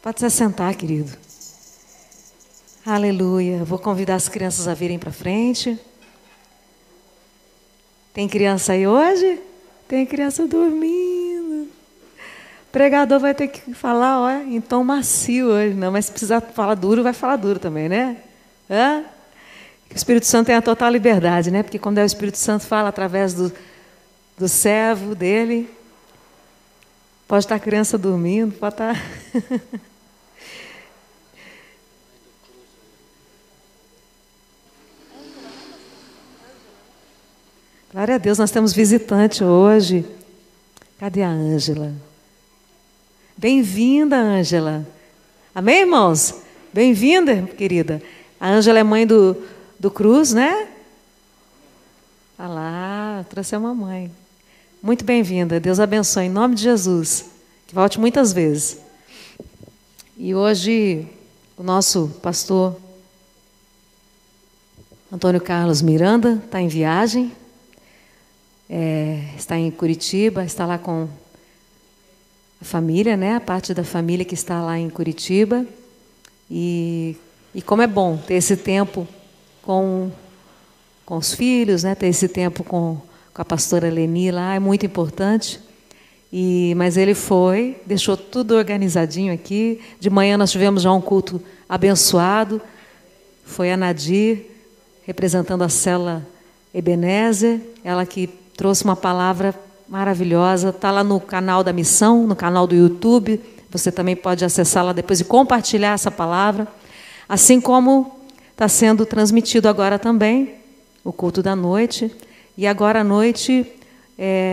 Pode se sentar, querido. Aleluia. Vou convidar as crianças a virem para frente. Tem criança aí hoje? Tem criança dormindo. O pregador vai ter que falar, ó, em tom macio hoje. Não, mas se precisar falar duro, vai falar duro também, né? Hã? O Espírito Santo tem a total liberdade, né? Porque quando é o Espírito Santo fala através do servo dele, pode estar a criança dormindo, pode estar... Glória a Deus, nós temos visitante hoje. Cadê a Ângela? Bem-vinda, Ângela. Amém, irmãos? Bem-vinda, querida. A Ângela é mãe do Cruz, né? Ah lá, trouxe a mamãe. Muito bem-vinda. Deus abençoe, em nome de Jesus. Que volte muitas vezes. E hoje, o nosso pastor Antônio Carlos Miranda está em viagem. Está em Curitiba, está lá com a família, né? A parte da família que está lá em Curitiba. E como é bom ter esse tempo com os filhos, né? Ter esse tempo com a pastora Leni lá, é muito importante. Mas ele foi, deixou tudo organizadinho aqui. De manhã nós tivemos já um culto abençoado. Foi a Nadir, representando a célula Ebenezer, ela que trouxe uma palavra maravilhosa. Está lá no canal da Missão, no canal do YouTube. Você também pode acessar lá depois e compartilhar essa palavra. Assim como está sendo transmitido agora também o culto da noite. E agora à noite,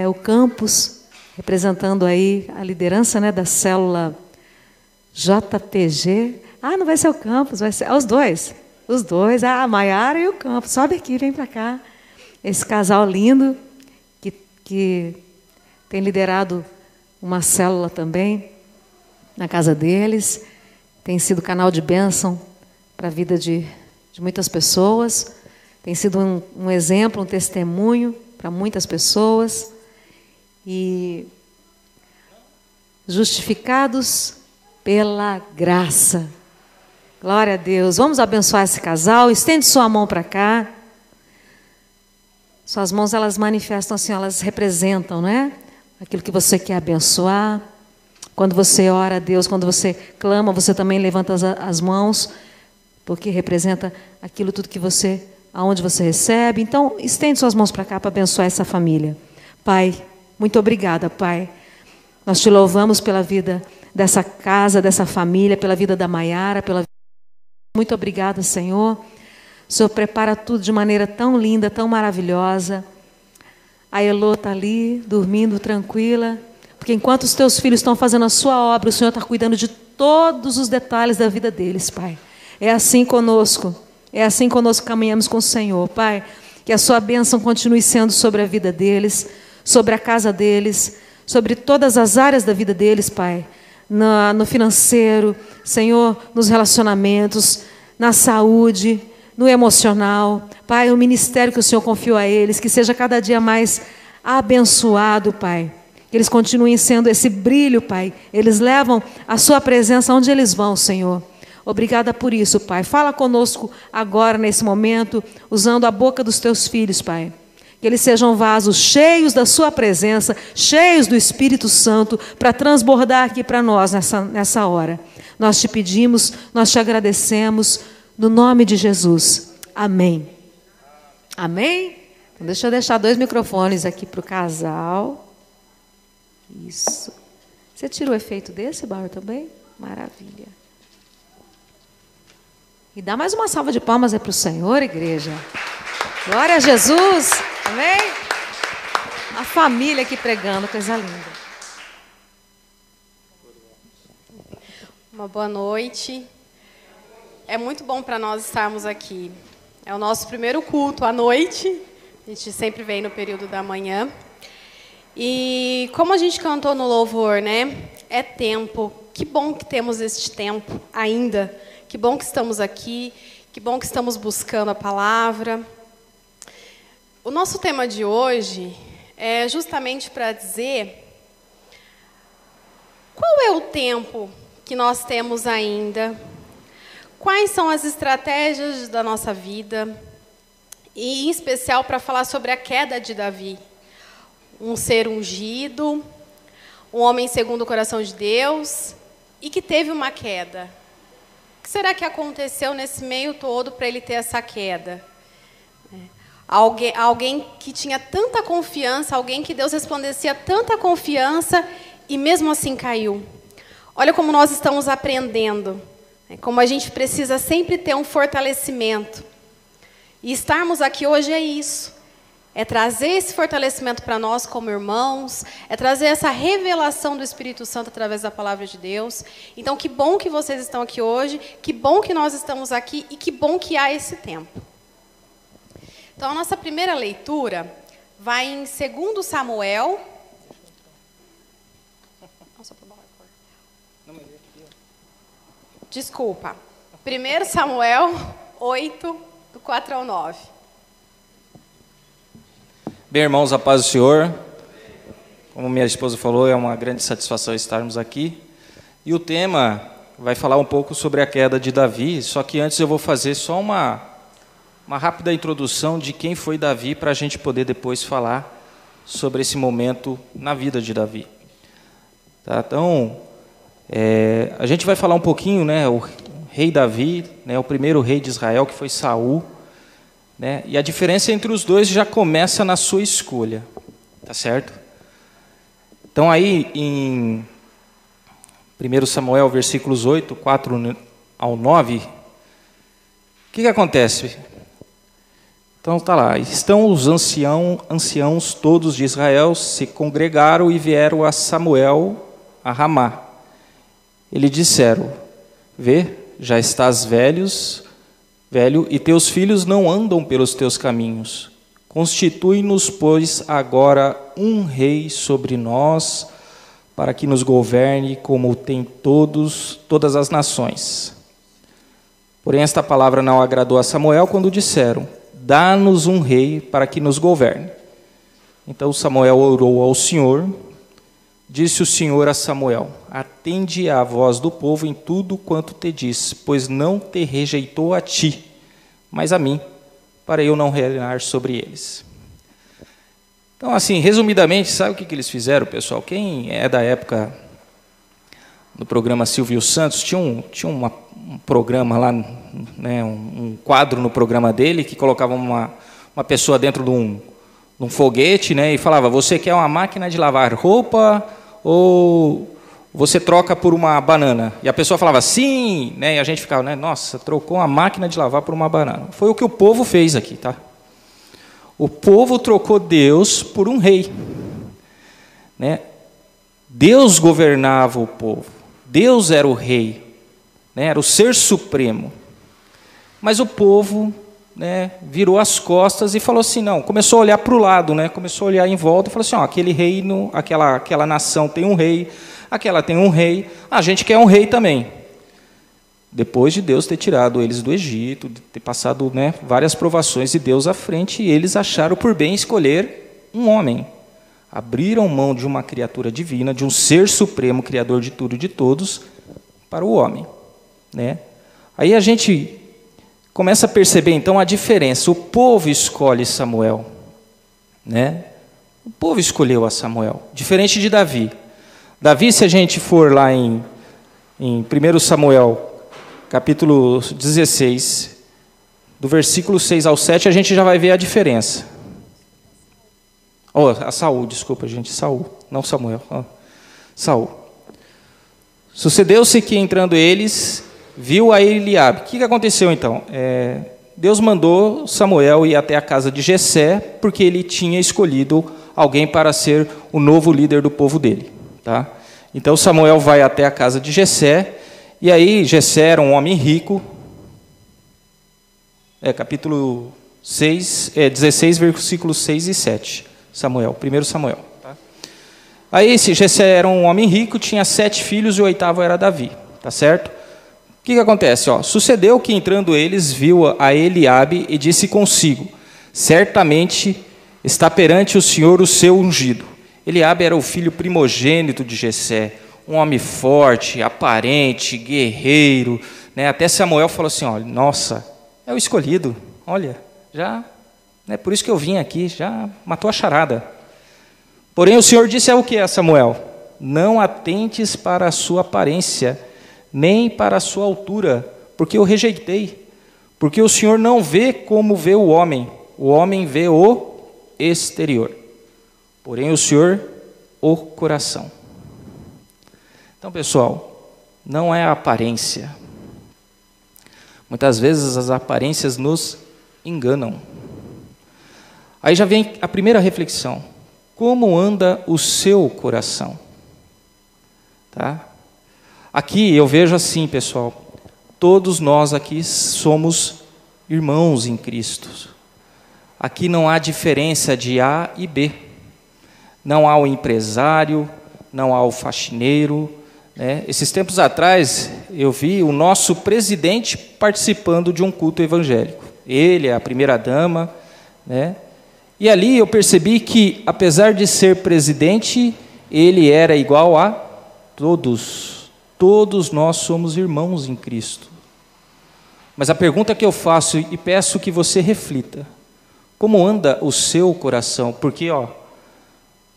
o campus, representando aí a liderança, né, da célula JPG. Ah, não vai ser o campus, vai ser os dois. Os dois, a Maiara e o campus. Sobe aqui, vem para cá. Esse casal lindo que tem liderado uma célula também na casa deles. Tem sido canal de bênção para a vida de muitas pessoas. Tem sido um exemplo, um testemunho para muitas pessoas. E justificados pela graça. Glória a Deus. Vamos abençoar esse casal. Estende sua mão para cá. Suas mãos, elas manifestam assim, elas representam, né? Aquilo que você quer abençoar. Quando você ora a Deus, quando você clama, você também levanta as mãos, porque representa aquilo tudo que você, aonde você recebe. Então, estende suas mãos para cá para abençoar essa família. Pai, muito obrigada, Pai. Nós te louvamos pela vida dessa casa, dessa família, pela vida da Maiara, muito obrigada, Senhor. O Senhor prepara tudo de maneira tão linda, tão maravilhosa. A Elô está ali, dormindo tranquila, porque enquanto os teus filhos estão fazendo a sua obra, o Senhor está cuidando de todos os detalhes da vida deles, Pai. É assim conosco caminhamos com o Senhor, Pai. Que a sua bênção continue sendo sobre a vida deles, sobre a casa deles, sobre todas as áreas da vida deles, Pai. No financeiro, Senhor, nos relacionamentos, na saúde, no emocional, Pai, o ministério que o Senhor confiou a eles, que seja cada dia mais abençoado, Pai, que eles continuem sendo esse brilho, Pai, eles levam a sua presença onde eles vão, Senhor. Obrigada por isso, Pai. Fala conosco agora, nesse momento, usando a boca dos teus filhos, Pai, que eles sejam vasos cheios da sua presença, cheios do Espírito Santo, para transbordar aqui para nós nessa hora. Nós te pedimos, nós te agradecemos, no nome de Jesus. Amém. Amém? Então, deixa eu deixar 2 microfones aqui para o casal. Isso. Você tira o efeito desse, Bauer, também? Maravilha. E dá mais uma salva de palmas aí para o Senhor, igreja. Glória a Jesus. Amém? A família aqui pregando, coisa linda. Uma boa noite. É muito bom para nós estarmos aqui. É o nosso primeiro culto à noite. A gente sempre vem no período da manhã. E como a gente cantou no louvor, né? É tempo. Que bom que temos este tempo ainda. Que bom que estamos aqui. Que bom que estamos buscando a palavra. O nosso tema de hoje é justamente para dizer qual é o tempo que nós temos ainda? Quais são as estratégias da nossa vida? E, em especial, para falar sobre a queda de Davi. Um ser ungido, um homem segundo o coração de Deus, e que teve uma queda. O que será que aconteceu nesse meio todo para ele ter essa queda? Alguém que tinha tanta confiança, alguém que Deus resplandecia tanta confiança, e mesmo assim caiu. Olha como nós estamos aprendendo, como a gente precisa sempre ter um fortalecimento. E estarmos aqui hoje é isso. É trazer esse fortalecimento para nós como irmãos, é trazer essa revelação do Espírito Santo através da palavra de Deus. Então, que bom que vocês estão aqui hoje, que bom que nós estamos aqui e que bom que há esse tempo. Então, a nossa primeira leitura vai em 2 Samuel. Desculpa. 1 Samuel 8, do 4 ao 9. Bem, irmãos, a paz do Senhor. Como minha esposa falou, é uma grande satisfação estarmos aqui. E o tema vai falar um pouco sobre a queda de Davi, só que antes eu vou fazer só uma rápida introdução de quem foi Davi, para a gente poder depois falar sobre esse momento na vida de Davi. Tá? Então, a gente vai falar um pouquinho, né, o rei Davi, né, o primeiro rei de Israel, que foi Saul, né, e a diferença entre os dois já começa na sua escolha, tá certo? Então aí em 1 Samuel, versículos 8, 4 ao 9, o que acontece? Então está lá, estão os anciãos todos de Israel, se congregaram e vieram a Samuel a Ramá. Eles disseram, vê, já estás velho, e teus filhos não andam pelos teus caminhos. Constitui-nos, pois, agora um rei sobre nós, para que nos governe como tem todas as nações. Porém, esta palavra não agradou a Samuel quando disseram, dá-nos um rei para que nos governe. Então Samuel orou ao Senhor. Disse o Senhor a Samuel, atende à voz do povo em tudo quanto te diz, pois não te rejeitou a ti, mas a mim, para eu não reinar sobre eles. Então, assim, resumidamente, sabe o que eles fizeram, pessoal? Quem é da época do programa Silvio Santos, tinha um programa lá, né, um quadro no programa dele, que colocava uma pessoa dentro de um foguete, né, e falava, você quer uma máquina de lavar roupa ou você troca por uma banana? E a pessoa falava, sim, né, e a gente ficava, né, nossa, trocou uma máquina de lavar por uma banana. Foi o que o povo fez aqui, tá? O povo trocou Deus por um rei, né? Deus governava o povo, Deus era o rei, né, era o ser supremo. Mas o povo, né, virou as costas e falou assim, não, começou a olhar para o lado, né, começou a olhar em volta e falou assim, ó, aquele reino, aquela nação tem um rei, aquela tem um rei, a gente quer um rei também. Depois de Deus ter tirado eles do Egito, de ter passado, né, várias provações de Deus à frente, eles acharam por bem escolher um homem. Abriram mão de uma criatura divina, de um ser supremo, criador de tudo e de todos, para o homem, né? Aí a gente começa a perceber, então, a diferença. O povo escolhe Samuel, né? O povo escolheu a Samuel, diferente de Davi. Davi, se a gente for lá em 1 Samuel, capítulo 16, do versículo 6 ao 7, a gente já vai ver a diferença. Oh, a Saul, desculpa, gente, Saul, não Samuel. Oh, Saul. Sucedeu-se que, entrando eles, viu a Eliabe. O que aconteceu, então? Deus mandou Samuel ir até a casa de Jessé, porque ele tinha escolhido alguém para ser o novo líder do povo dele. Tá? Então, Samuel vai até a casa de Jessé, e aí Jessé era um homem rico. Capítulo 16, versículos 6 e 7. Samuel, 1 Samuel. Tá? Aí esse Jessé era um homem rico, tinha 7 filhos e o 8º era Davi. Tá certo? O que acontece? Ó, sucedeu que, entrando eles, viu a Eliabe e disse consigo, certamente está perante o Senhor o seu ungido. Eliabe era o filho primogênito de Jessé, um homem forte, aparente, guerreiro, né? Até Samuel falou assim, olha, nossa, é o escolhido, olha, já, né, por isso que eu vim aqui, já matou a charada. Porém o Senhor disse o que a Samuel? Não atentes para a sua aparência, nem para a sua altura, porque eu rejeitei. Porque o Senhor não vê como vê o homem vê o exterior. Porém o Senhor, o coração. Então, pessoal, não é a aparência. Muitas vezes as aparências nos enganam. Aí já vem a primeira reflexão. Como anda o seu coração? Tá? Aqui eu vejo assim, pessoal, todos nós aqui somos irmãos em Cristo. Aqui não há diferença de A e B. Não há o empresário, não há o faxineiro, né? Esses tempos atrás eu vi o nosso presidente participando de um culto evangélico. Ele, a primeira-dama, né? E ali eu percebi que, apesar de ser presidente, ele era igual a todos. Todos nós somos irmãos em Cristo. Mas a pergunta que eu faço e peço que você reflita, como anda o seu coração? Porque,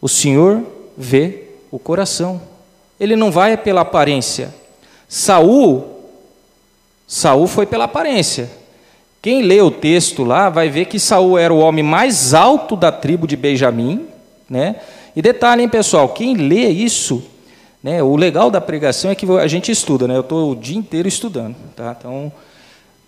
o Senhor vê o coração. Ele não vai pela aparência. Saul foi pela aparência. Quem lê o texto lá vai ver que Saul era o homem mais alto da tribo de Benjamim, né? E detalhe, hein, pessoal, quem lê isso, né, o legal da pregação é que a gente estuda, né? Eu estou o dia inteiro estudando, tá? Então,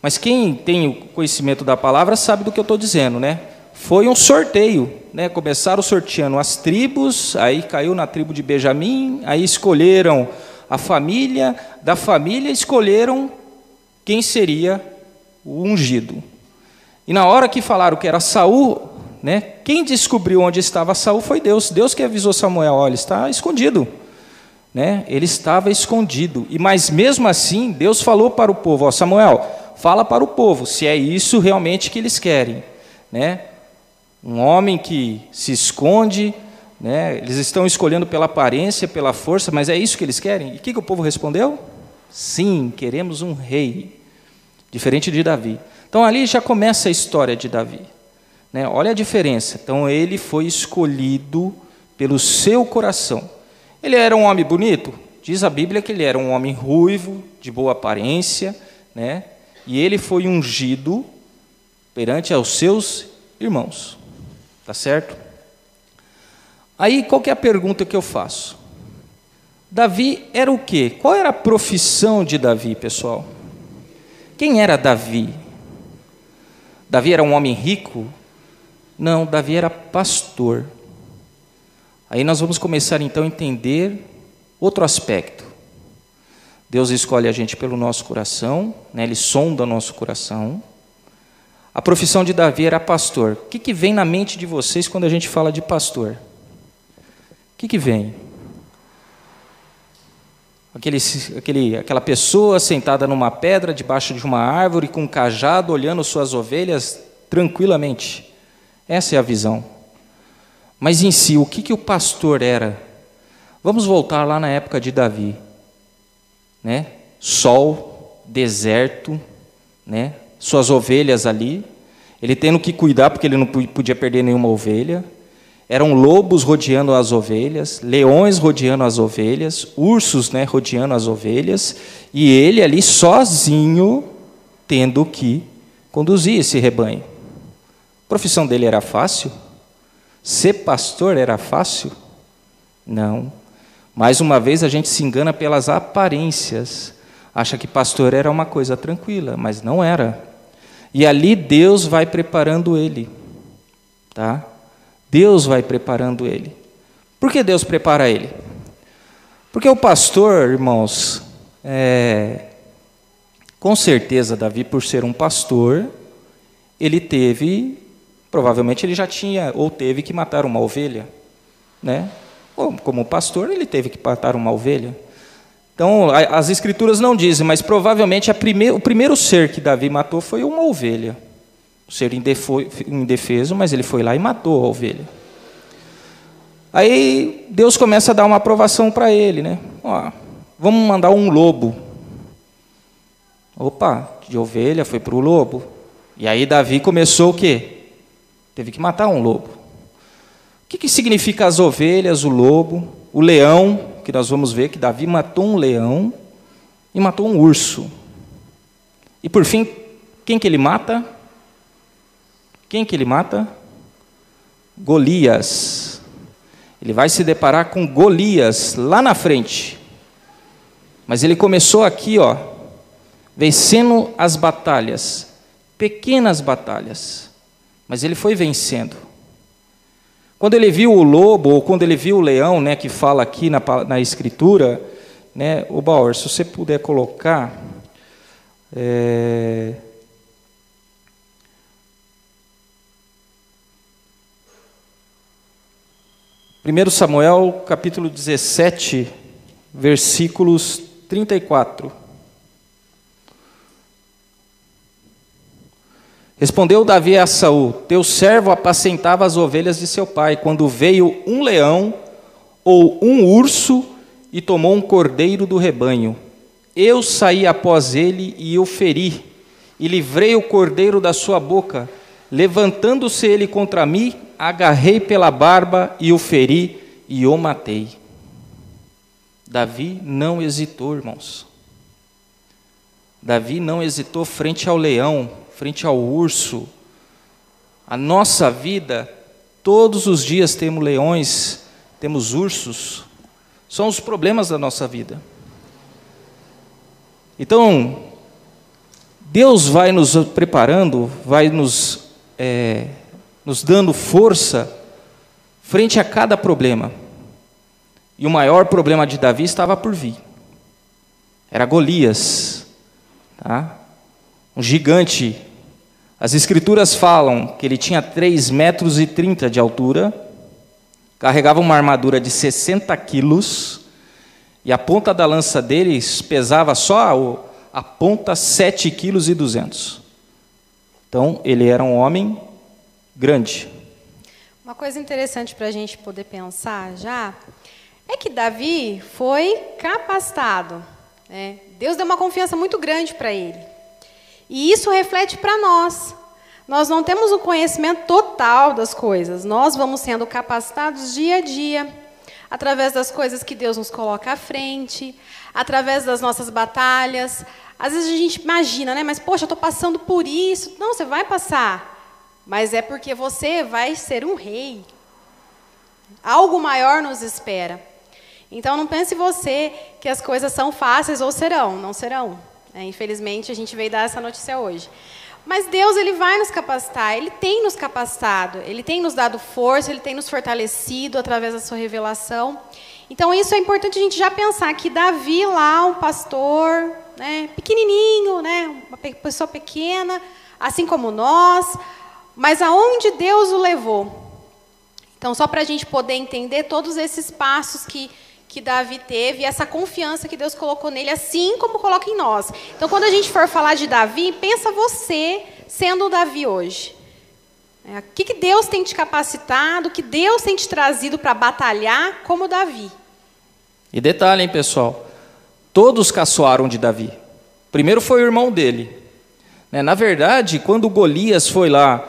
mas quem tem o conhecimento da palavra sabe do que eu estou dizendo, né? Foi um sorteio, né? Começaram sorteando as tribos, aí caiu na tribo de Benjamim, aí escolheram a família, da família escolheram quem seria o ungido. E na hora que falaram que era Saul, né? Quem descobriu onde estava Saul foi Deus. Deus que avisou Samuel, olha, está escondido, né? Ele estava escondido. Mas mesmo assim, Deus falou para o povo, Samuel, fala para o povo, se é isso realmente que eles querem, né? Um homem que se esconde, né? Eles estão escolhendo pela aparência, pela força, mas é isso que eles querem? E o que o povo respondeu? Sim, queremos um rei, diferente de Davi. Então ali já começa a história de Davi, né? Olha a diferença. Então ele foi escolhido pelo seu coração. Ele era um homem bonito? Diz a Bíblia que ele era um homem ruivo, de boa aparência, né? E ele foi ungido perante aos seus irmãos. Tá certo? Aí, qual que é a pergunta que eu faço? Davi era o quê? Qual era a profissão de Davi, pessoal? Quem era Davi? Davi era um homem rico? Não, Davi era pastor. Aí nós vamos começar então a entender outro aspecto. Deus escolhe a gente pelo nosso coração, né? Ele sonda o nosso coração. A profissão de Davi era pastor. O que vem na mente de vocês quando a gente fala de pastor? O que vem? Aquela pessoa sentada numa pedra, debaixo de uma árvore, com um cajado, olhando suas ovelhas tranquilamente. Essa é a visão. Mas em si, o que o pastor era? Vamos voltar lá na época de Davi, né? Sol, deserto, né? Suas ovelhas ali, ele tendo que cuidar porque ele não podia perder nenhuma ovelha. Eram lobos rodeando as ovelhas, leões rodeando as ovelhas, ursos, né, rodeando as ovelhas, e ele ali sozinho tendo que conduzir esse rebanho. A profissão dele era fácil? Ser pastor era fácil? Não. Mais uma vez a gente se engana pelas aparências. Acha que pastor era uma coisa tranquila, mas não era. E ali Deus vai preparando ele. Tá? Deus vai preparando ele. Por que Deus prepara ele? Porque o pastor, irmãos, com certeza Davi, por ser um pastor, ele provavelmente ele já tinha ou teve que matar uma ovelha, né? Como pastor, ele teve que matar uma ovelha. Então, as escrituras não dizem, mas provavelmente o primeiro ser que Davi matou foi uma ovelha. Um ser indefeso, mas ele foi lá e matou a ovelha. Aí Deus começa a dar uma aprovação para ele, né? ó, vamos mandar um lobo. Opa, de ovelha foi para o lobo. E aí Davi começou o quê? Teve que matar um lobo. O que significa as ovelhas, o lobo, o leão, que nós vamos ver que Davi matou um leão e matou um urso. E por fim, quem que ele mata? Quem que ele mata? Golias. Ele vai se deparar com Golias lá na frente. Mas ele começou aqui, ó, vencendo as batalhas, pequenas batalhas. Mas ele foi vencendo. Quando ele viu o lobo, ou quando ele viu o leão, né, que fala aqui na Escritura, né, o Bauer, se você puder colocar... 1 Samuel, capítulo 17, versículos 34. Respondeu Davi a Saul: teu servo apacentava as ovelhas de seu pai, quando veio um leão ou um urso e tomou um cordeiro do rebanho. Eu saí após ele e o feri, e livrei o cordeiro da sua boca. Levantando-se ele contra mim, agarrei pela barba e o feri e o matei. Davi não hesitou, irmãos. Davi não hesitou frente ao leão, frente ao urso. A nossa vida, todos os dias temos leões, temos ursos. São os problemas da nossa vida. Então, Deus vai nos preparando, vai nos dando força frente a cada problema. E o maior problema de Davi estava por vir. Era Golias, tá? Um gigante. As Escrituras falam que ele tinha 3,30 metros de altura, carregava uma armadura de 60 quilos, e a ponta da lança deles pesava só a ponta 7,2 quilos. Então, ele era um homem grande. Uma coisa interessante para a gente poder pensar já, é que Davi foi capacitado, né? Deus deu uma confiança muito grande para ele. E isso reflete para nós. Nós não temos o conhecimento total das coisas. Nós vamos sendo capacitados dia a dia, através das coisas que Deus nos coloca à frente, através das nossas batalhas. Às vezes a gente imagina, né? Mas, poxa, eu estou passando por isso. Não, você vai passar. Mas é porque você vai ser um rei. Algo maior nos espera. Então, não pense você que as coisas são fáceis ou serão. Não serão. Infelizmente, a gente veio dar essa notícia hoje. Mas Deus, Ele vai nos capacitar. Ele tem nos capacitado. Ele tem nos dado força. Ele tem nos fortalecido através da sua revelação. Então, isso é importante a gente já pensar que Davi lá, um pastor, né, pequenininho, né, uma pessoa pequena, assim como nós, mas aonde Deus o levou. Então, só para a gente poder entender todos esses passos que Davi teve, e essa confiança que Deus colocou nele, assim como coloca em nós. Então, quando a gente for falar de Davi, pensa você sendo o Davi hoje. O que Deus tem te capacitado, o que Deus tem te trazido para batalhar como Davi. E detalhe, hein, pessoal, todos caçoaram de Davi. Primeiro foi o irmão dele. Na verdade, quando Golias foi lá,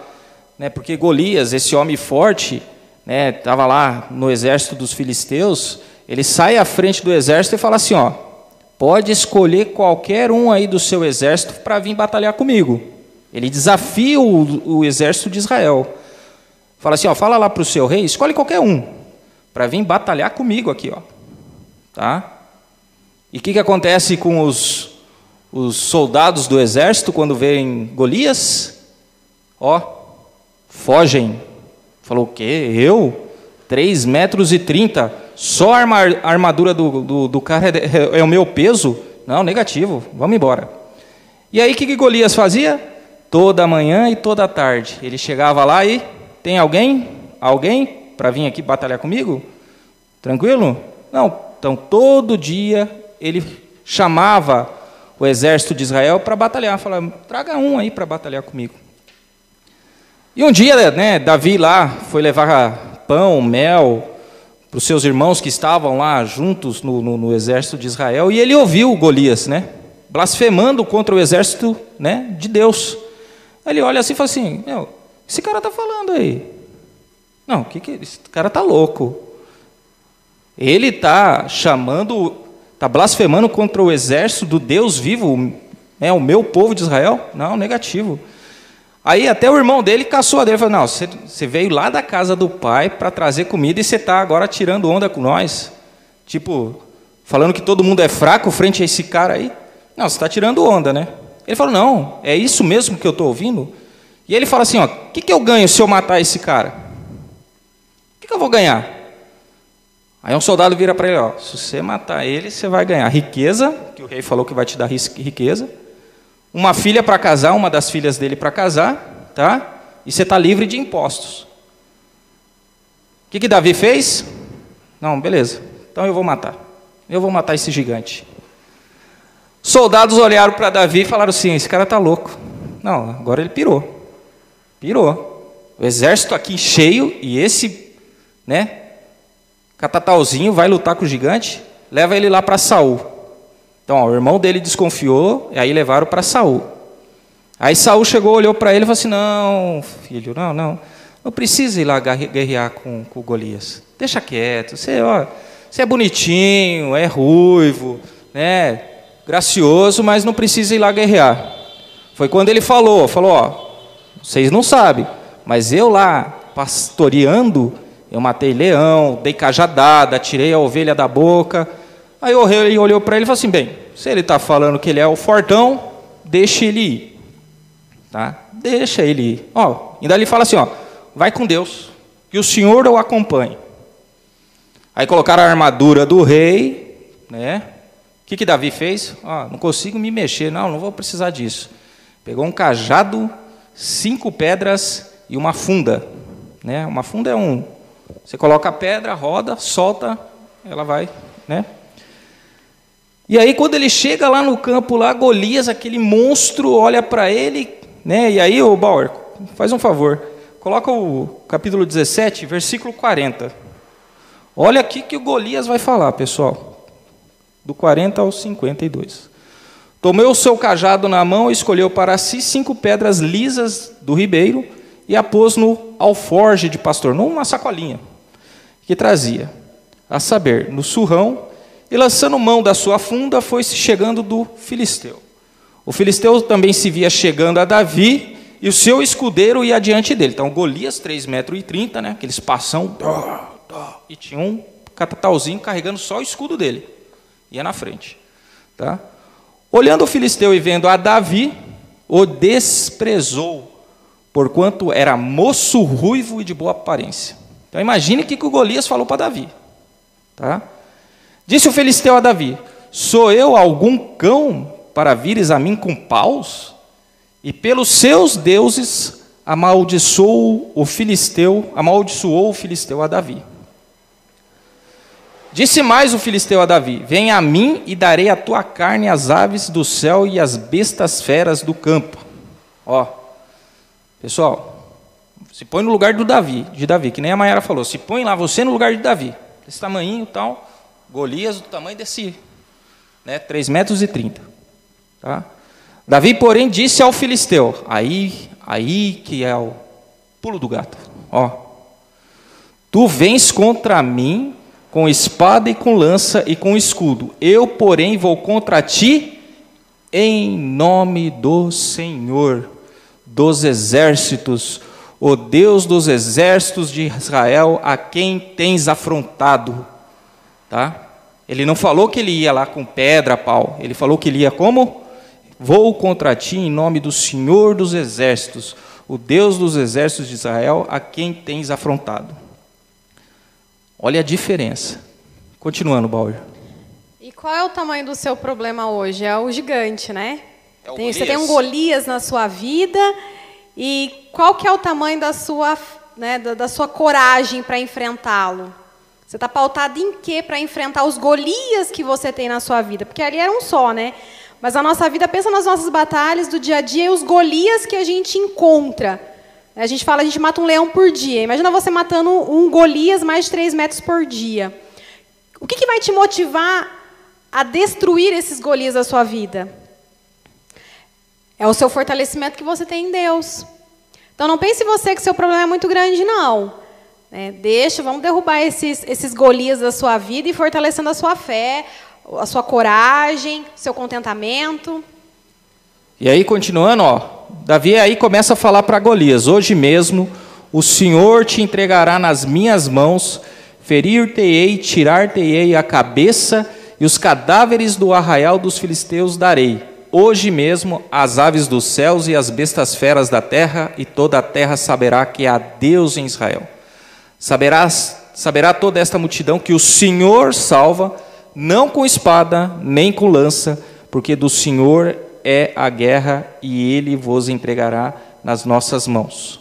porque Golias, esse homem forte, estava lá no exército dos filisteus, ele sai à frente do exército e fala assim, ó, pode escolher qualquer um aí do seu exército para vir batalhar comigo. Ele desafia o exército de Israel. Fala assim, ó, fala lá para o seu rei, escolhe qualquer um para vir batalhar comigo aqui, ó. Tá? E o que acontece com os soldados do exército quando veem Golias? Ó, fogem. Falou, o quê? Eu? 3,30 metros. Só a armadura do cara é o meu peso? Não, negativo. Vamos embora. E aí o que Golias fazia? Toda manhã e toda tarde. Ele chegava lá e... Tem alguém? Alguém para vir aqui batalhar comigo? Tranquilo? Não. Então, todo dia ele chamava o exército de Israel para batalhar. Falava, traga um aí para batalhar comigo. E um dia, Davi lá foi levar pão, mel para os seus irmãos que estavam lá juntos no exército de Israel, e ele ouviu Golias, né, blasfemando contra o exército, né, de Deus. Aí ele olha assim e fala assim: meu, esse cara está falando aí? Não, esse cara está louco. Ele está está blasfemando contra o exército do Deus vivo, né, o meu povo de Israel? Não, negativo. Aí até o irmão dele caçou a dele, falou: não, você veio lá da casa do pai para trazer comida e você está agora tirando onda com nós? Tipo, falando que todo mundo é fraco frente a esse cara aí? Não, você está tirando onda, né? Ele falou: não, é isso mesmo que eu estou ouvindo? E ele fala assim: ó, o que eu ganho se eu matar esse cara? O que eu vou ganhar? Aí um soldado vira para ele: ó, se você matar ele, você vai ganhar riqueza, que o rei falou que vai te dar riqueza, uma filha para casar, uma das filhas dele para casar, tá? E você está livre de impostos. O que Davi fez? Não, beleza, então eu vou matar esse gigante. Soldados olharam para Davi e falaram assim: esse cara está louco. Não, agora ele pirou. O exército aqui cheio, e esse, né, catatauzinho vai lutar com o gigante, leva ele lá para Saul. Então, ó, o irmão dele desconfiou, e aí levaram para Saul. Aí Saul chegou, olhou para ele e falou assim: não, filho, não precisa ir lá guerrear com Golias. Deixa quieto, você é bonitinho, é ruivo, né, gracioso, mas não precisa ir lá guerrear. Foi quando ele falou: ó, vocês não sabem, mas eu lá, pastoreando, eu matei leão, dei cajadada, tirei a ovelha da boca. Aí o rei olhou para ele e falou assim: bem, se ele está falando que ele é o fortão, deixa ele ir. Tá? Deixa ele ir. Ó, ainda ele fala assim: ó, vai com Deus, que o Senhor o acompanhe. Aí colocaram a armadura do rei, né? O que Davi fez? Ó, não consigo me mexer, não vou precisar disso. Pegou um cajado, 5 pedras e uma funda. Né? Uma funda é você coloca a pedra, roda, solta, ela vai, né? E aí quando ele chega lá no campo, lá, Golias, aquele monstro, olha para ele, né? E aí, ô Bauer, faz um favor, coloca o capítulo 17, versículo 40. Olha aqui que o Golias vai falar, pessoal, do 40 ao 52. Tomou o seu cajado na mão e escolheu para si 5 pedras lisas do ribeiro e a pôs no alforje de pastor, numa sacolinha que trazia, a saber, no surrão, e lançando mão da sua funda, foi-se chegando do filisteu. O filisteu também se via chegando a Davi, e o seu escudeiro ia adiante dele. Então, Golias, 3,30 metros, né, aqueles passão, e tinha um catatauzinho carregando só o escudo dele. Ia na frente. Tá? Olhando o filisteu e vendo a Davi, o desprezou, porquanto era moço ruivo e de boa aparência. Então imagine o que o Golias falou para Davi. Tá? Disse o filisteu a Davi: sou eu algum cão para vires a mim com paus? E pelos seus deuses amaldiçoou o filisteu a Davi. Disse mais o filisteu a Davi: vem a mim e darei a tua carne às aves do céu e às bestas feras do campo. Ó, pessoal, se põe no lugar de Davi, que nem a Mayara falou, se põe lá você no lugar de Davi, desse tamanhinho e tal, Golias do tamanho desse, né, 3,30 metros. Tá? Davi, porém, disse ao filisteu, aí que é o pulo do gato, ó, tu vens contra mim com espada e com lança e com escudo, eu, porém, vou contra ti em nome do Senhor dos exércitos, o Deus dos exércitos de Israel, a quem tens afrontado. Tá? Ele não falou que ele ia lá com pedra, pau. Ele falou que ele ia como? Vou contra ti em nome do Senhor dos exércitos, o Deus dos exércitos de Israel, a quem tens afrontado. Olha a diferença. Continuando, Bauer. E qual é o tamanho do seu problema hoje? É o gigante, né? Você tem um Golias. Golias na sua vida. E qual que é o tamanho da sua, né, da sua coragem para enfrentá-lo? Você está pautado em quê para enfrentar os Golias que você tem na sua vida? Porque ali era um só, né? Mas a nossa vida, pensa nas nossas batalhas do dia a dia e os Golias que a gente encontra. A gente fala, a gente mata um leão por dia. Imagina você matando um Golias mais de 3 metros por dia. O que vai te motivar a destruir esses Golias da sua vida? É o seu fortalecimento que você tem em Deus. Então, não pense você que seu problema é muito grande, não. Vamos derrubar esses Golias da sua vida e fortalecendo a sua fé, a sua coragem, seu contentamento. E aí, continuando, Davi aí começa a falar para Golias: hoje mesmo o Senhor te entregará nas minhas mãos, ferir-te-ei, tirar-te-ei a cabeça, e os cadáveres do arraial dos filisteus darei. Hoje mesmo as aves dos céus e as bestas feras da terra, e toda a terra saberá que há Deus em Israel. Saberá toda esta multidão que o Senhor salva, não com espada, nem com lança, porque do Senhor é a guerra, e Ele vos entregará nas nossas mãos.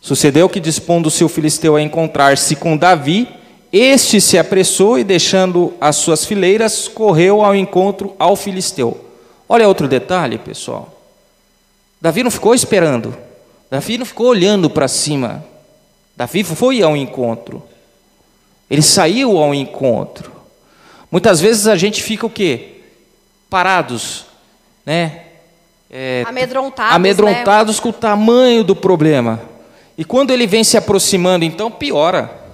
Sucedeu que, dispondo-se o filisteu a encontrar-se com Davi, este se apressou e, deixando as suas fileiras, correu ao encontro ao filisteu. Olha outro detalhe, pessoal. Davi não ficou esperando. Davi não ficou olhando para cima. Davi foi ao encontro. Ele saiu ao encontro. Muitas vezes a gente fica o quê? Parados, né? Amedrontados, né? Com o tamanho do problema. E quando ele vem se aproximando, então piora.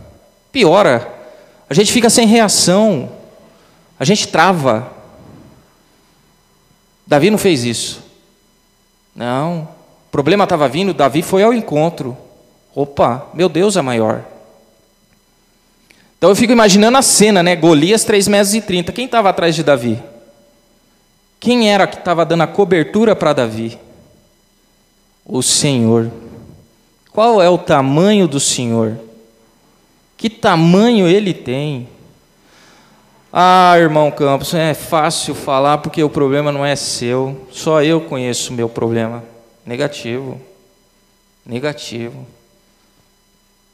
A gente fica sem reação. A gente trava. Davi não fez isso. Não. O problema estava vindo, Davi foi ao encontro. Opa, meu Deus é maior. Então eu fico imaginando a cena, né? Golias, 3,30 metros. Quem estava atrás de Davi? Quem era que estava dando a cobertura para Davi? O Senhor. Qual é o tamanho do Senhor? Que tamanho Ele tem? Ah, irmão Campos, é fácil falar porque o problema não é seu. Só eu conheço o meu problema. Negativo.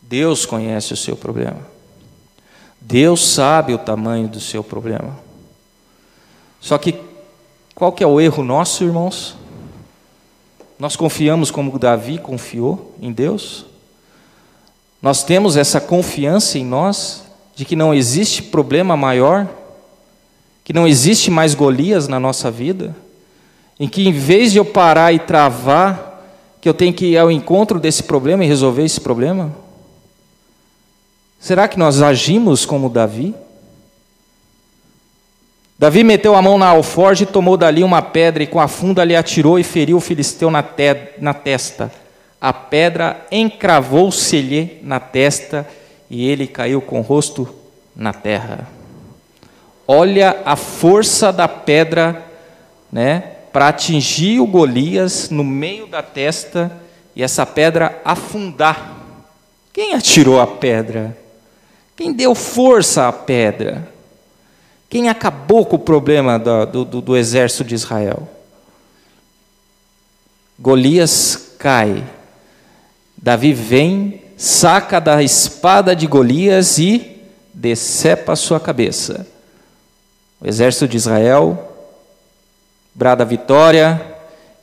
Deus conhece o seu problema. Deus sabe o tamanho do seu problema. Só que, qual que é o erro nosso, irmãos? Nós confiamos como Davi confiou em Deus? Nós temos essa confiança em nós, de que não existe problema maior, que não existe mais Golias na nossa vida, em que em vez de eu parar e travar, que eu tenho que ir ao encontro desse problema e resolver esse problema? Será que nós agimos como Davi? Davi meteu a mão na alforge e tomou dali uma pedra, e com a funda lhe atirou e feriu o filisteu na testa. A pedra encravou-se-lhe na testa, e ele caiu com o rosto na terra. Olha a força da pedra, né, para atingir o Golias no meio da testa, e essa pedra afundar. Quem atirou a pedra? Quem deu força à pedra? Quem acabou com o problema do exército de Israel? Golias cai. Davi vem, saca da espada de Golias e decepa a sua cabeça. O exército de Israel brada a vitória,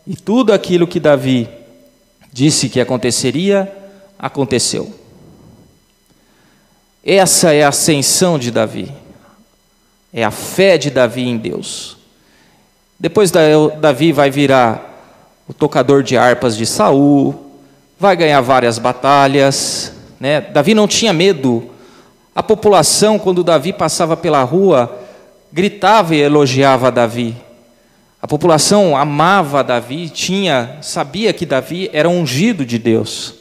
e tudo aquilo que Davi disse que aconteceria, aconteceu. Essa é a ascensão de Davi. É a fé de Davi em Deus. Depois Davi vai virar o tocador de harpas de Saul, vai ganhar várias batalhas, né? Davi não tinha medo. A população, quando Davi passava pela rua, gritava e elogiava Davi. A população amava Davi, sabia que Davi era ungido de Deus.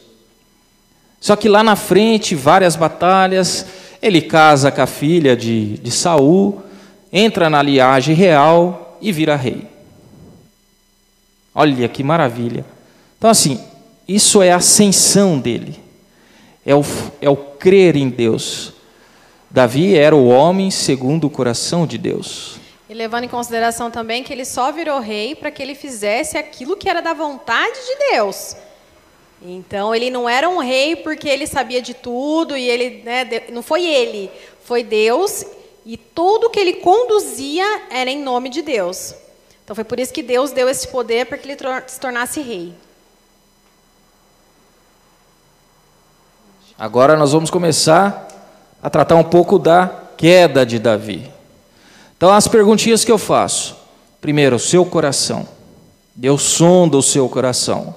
Só que lá na frente, várias batalhas, ele casa com a filha de Saul, entra na linhagem real e vira rei. Olha que maravilha. Então assim, isso é a ascensão dele. É o crer em Deus. Davi era o homem segundo o coração de Deus. E levando em consideração também que ele só virou rei para que ele fizesse aquilo que era da vontade de Deus. Então, ele não era um rei porque ele sabia de tudo, e ele, né, não foi ele, foi Deus, e tudo que ele conduzia era em nome de Deus. Então foi por isso que Deus deu esse poder para que ele se tornasse rei. Agora nós vamos começar a tratar um pouco da queda de Davi. Então, as perguntinhas que eu faço. Primeiro, o seu coração. Deus sonda o seu coração.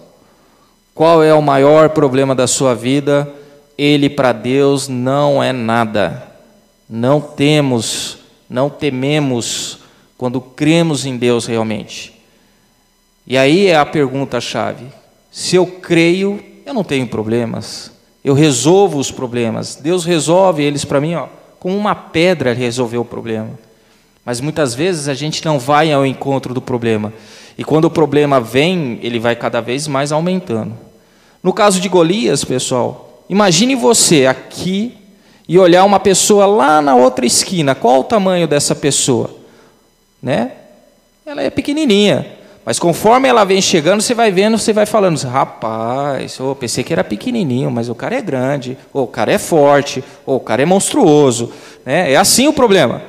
Qual é o maior problema da sua vida? Ele para Deus não é nada. Não tememos quando cremos em Deus realmente. E aí é a pergunta-chave. Se eu creio, eu não tenho problemas. Eu resolvo os problemas. Deus resolve eles para mim, com uma pedra ele resolveu o problema. Mas muitas vezes a gente não vai ao encontro do problema. E quando o problema vem, ele vai cada vez mais aumentando. No caso de Golias, pessoal, imagine você aqui e olhar uma pessoa lá na outra esquina. Qual o tamanho dessa pessoa? Né? Ela é pequenininha. Mas conforme ela vem chegando, você vai vendo, você vai falando, rapaz, pensei que era pequenininho, mas o cara é grande, o cara é forte, o cara é monstruoso. Né? É assim o problema.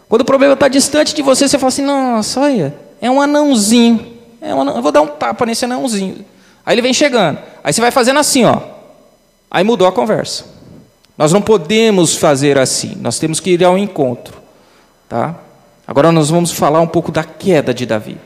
Quando o problema está distante de você, você fala assim, nossa, olha, é um anãozinho. Eu vou dar um tapa nesse anãozinho. Aí ele vem chegando. Aí você vai fazendo assim, Aí mudou a conversa. Nós não podemos fazer assim. Nós temos que ir ao encontro. Tá? Agora nós vamos falar um pouco da queda de Davi,